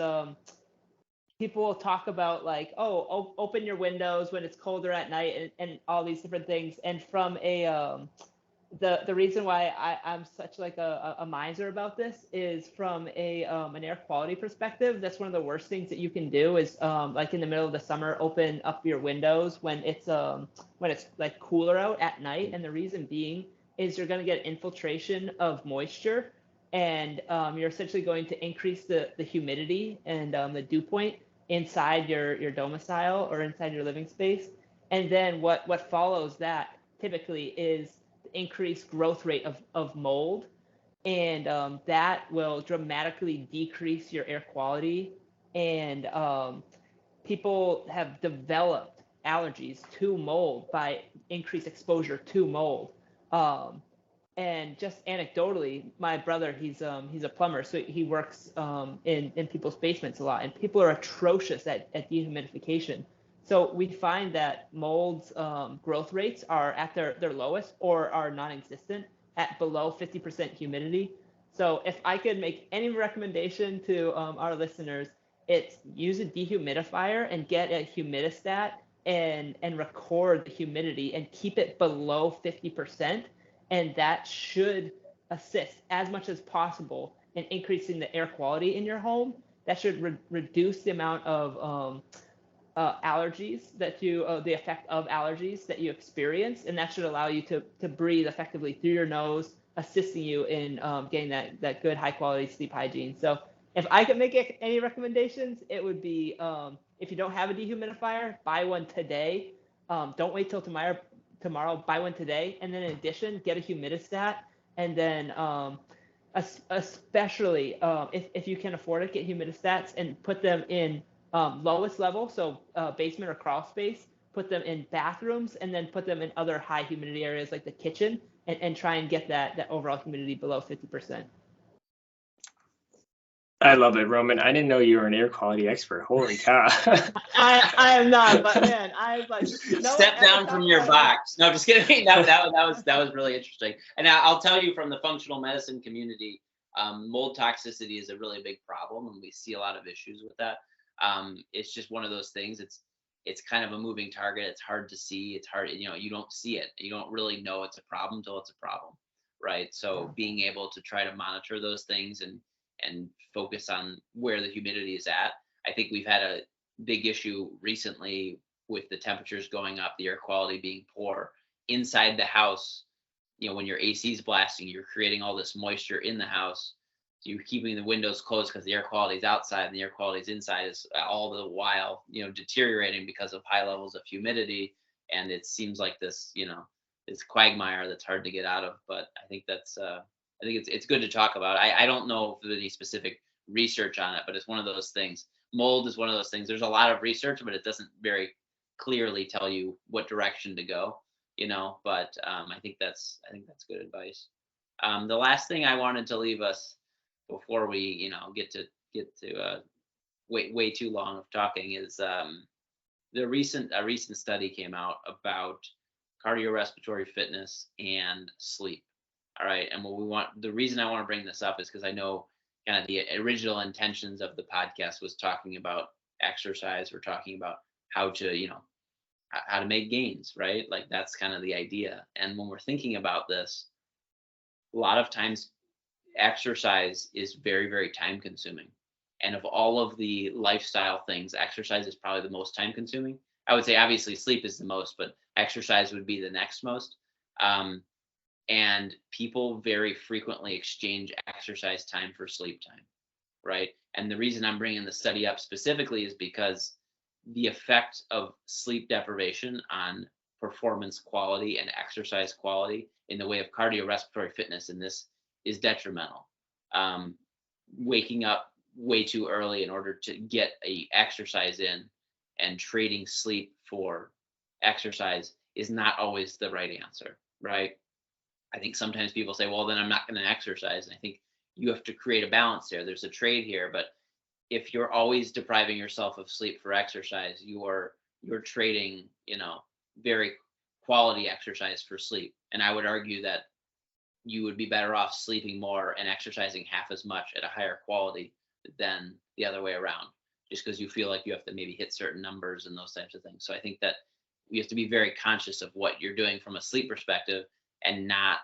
people will talk about like, oh, open your windows when it's colder at night, and all these different things. And from a the reason why I'm such like a miser about this is from an air quality perspective. That's one of the worst things that you can do is like in the middle of the summer, open up your windows when it's like cooler out at night. And the reason being is you're going to get infiltration of moisture, and you're essentially going to increase the humidity and the dew point inside your domicile or inside your living space. And then what follows that typically is increased growth rate of mold, and that will dramatically decrease your air quality. And people have developed allergies to mold by increased exposure to mold. And just anecdotally, my brother, he's a plumber, so he works in people's basements a lot, and people are atrocious at dehumidification. So we find that mold's growth rates are at their lowest or are non-existent at below 50% humidity. So if I could make any recommendation to our listeners, it's use a dehumidifier and get a humidistat and record the humidity and keep it below 50%. And that should assist as much as possible in increasing the air quality in your home. That should reduce the amount of allergies that the effect of allergies that you experience, and that should allow you to breathe effectively through your nose, assisting you in getting that good high quality sleep hygiene. So if I could make any recommendations, it would be if you don't have a dehumidifier, buy one today. Don't wait till tomorrow, buy one today, and then in addition, get a humidistat, and then especially if you can afford it, get humidistats and put them in lowest level, so basement or crawl space, put them in bathrooms, and then put them in other high humidity areas like the kitchen, and try and get that overall humidity below 50%. I love it, Roman. I didn't know you were an air quality expert. Holy cow. I am not, but man, I was like, step down from your box. No, just kidding. That was really interesting. And I'll tell you, from the functional medicine community, mold toxicity is a really big problem, and we see a lot of issues with that. It's just one of those things. It's kind of a moving target. It's hard to see. It's hard, you don't see it. You don't really know it's a problem till it's a problem, right? So being able to try to monitor those things and focus on where the humidity is at. I think we've had a big issue recently with the temperatures going up, the air quality being poor inside the house. When your AC is blasting, you're creating all this moisture in the house. So you're keeping the windows closed because the air quality is outside, and the air quality is inside is all the while, deteriorating because of high levels of humidity. And it seems like this, this quagmire that's hard to get out of. But I think it's good to talk about. I don't know if there's any specific research on it, but it's one of those things. Mold is one of those things. There's a lot of research, but it doesn't very clearly tell you what direction to go, but I think that's good advice. The last thing I wanted to leave us before we, get to way too long of talking is a recent study came out about cardiorespiratory fitness and sleep. All right. And the reason I want to bring this up is because I know kind of the original intentions of the podcast was talking about exercise. We're talking about how to, how to make gains, right? Like that's kind of the idea. And when we're thinking about this, a lot of times exercise is very, very time consuming. And of all of the lifestyle things, exercise is probably the most time consuming. I would say obviously sleep is the most, but exercise would be the next most. And people very frequently exchange exercise time for sleep time, right? And the reason I'm bringing the study up specifically is because the effect of sleep deprivation on performance quality and exercise quality in the way of cardiorespiratory fitness in this is detrimental. Waking up way too early in order to get a exercise in and trading sleep for exercise is not always the right answer, right? I think sometimes people say, well, then I'm not going to exercise. And I think you have to create a balance there. There's a trade here, but if you're always depriving yourself of sleep for exercise, you're trading, very quality exercise for sleep. And I would argue that you would be better off sleeping more and exercising half as much at a higher quality than the other way around, just because you feel like you have to maybe hit certain numbers and those types of things. So I think that you have to be very conscious of what you're doing from a sleep perspective and not,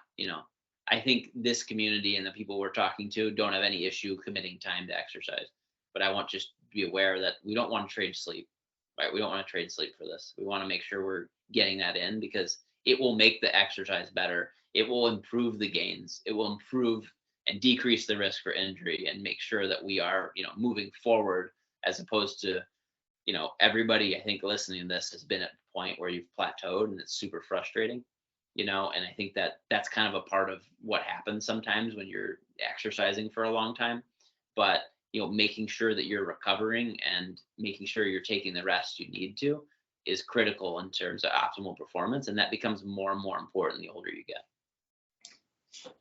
I think this community and the people we're talking to don't have any issue committing time to exercise. But I want just to be aware that we don't want to trade sleep, right? We don't want to trade sleep for this. We want to make sure we're getting that in because it will make the exercise better. It will improve the gains. It will improve and decrease the risk for injury and make sure that we are, moving forward as opposed to, everybody I think listening to this has been at the point where you've plateaued and it's super frustrating, and I think that that's kind of a part of what happens sometimes when you're exercising for a long time, but making sure that you're recovering and making sure you're taking the rest you need to is critical in terms of optimal performance. And that becomes more and more important the older you get.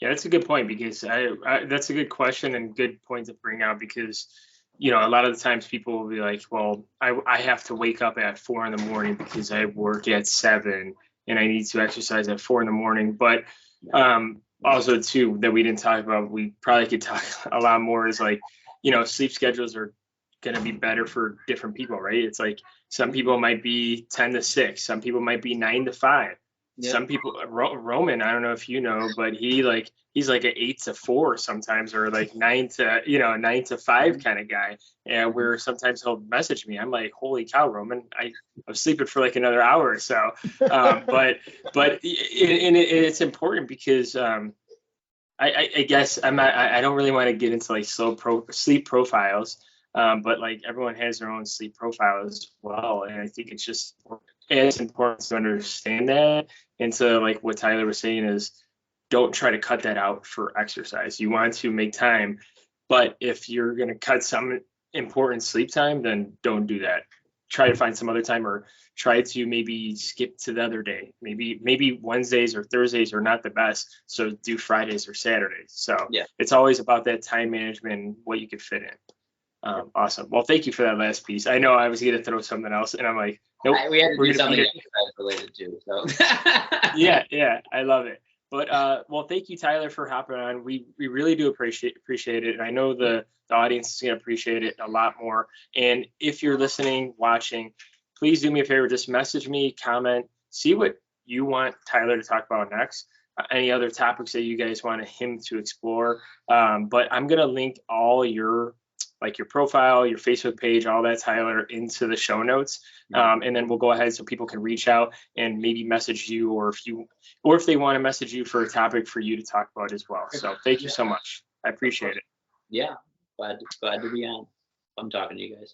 Yeah, that's a good point because that's a good question and good point to bring out because, a lot of the times people will be like, well, I have to wake up at 4 a.m. because I work at 7 and I need to exercise at 4 a.m. But also too, that we didn't talk about, we probably could talk a lot more is like, sleep schedules are going to be better for different people, right? It's like some people might be 10 to 6, some people might be 9 to 5. Yeah. Some people, Roman, I don't know if you know, but he's like an 8 to 4 sometimes, or like 9 to 5 kind of guy. And where sometimes he'll message me, I'm like, holy cow, Roman, I was sleeping for like another hour or so. But it's important because I guess I don't really want to get into like sleep profiles, but like everyone has their own sleep profile as well, and I think it's important to understand that. And so like what Tyler was saying is, don't try to cut that out for exercise. You want to make time, but if you're going to cut some important sleep time, then don't do that. Try to find some other time, or try to maybe skip to the other day. Maybe Wednesdays or Thursdays are not the best, so do Fridays or Saturdays. So yeah, it's always about that time management and what you could fit in. Awesome. Well, thank you for that last piece. I know I was going to throw something else, and I'm like, nope. We had to do something related to. So. Yeah, I love it. But well, thank you, Tyler, for hopping on. We really do appreciate it, and I know the audience is going to appreciate it a lot more. And if you're listening, watching, please do me a favor, just message me, comment, see what you want Tyler to talk about next. Any other topics that you guys want him to explore. But I'm going to link all your profile, your Facebook page, all that, Tyler, into the show notes. And then we'll go ahead so people can reach out and maybe message you, or if they want to message you for a topic for you to talk about as well. So thank you so much. I appreciate it. Yeah. Glad to be on. I'm talking to you guys.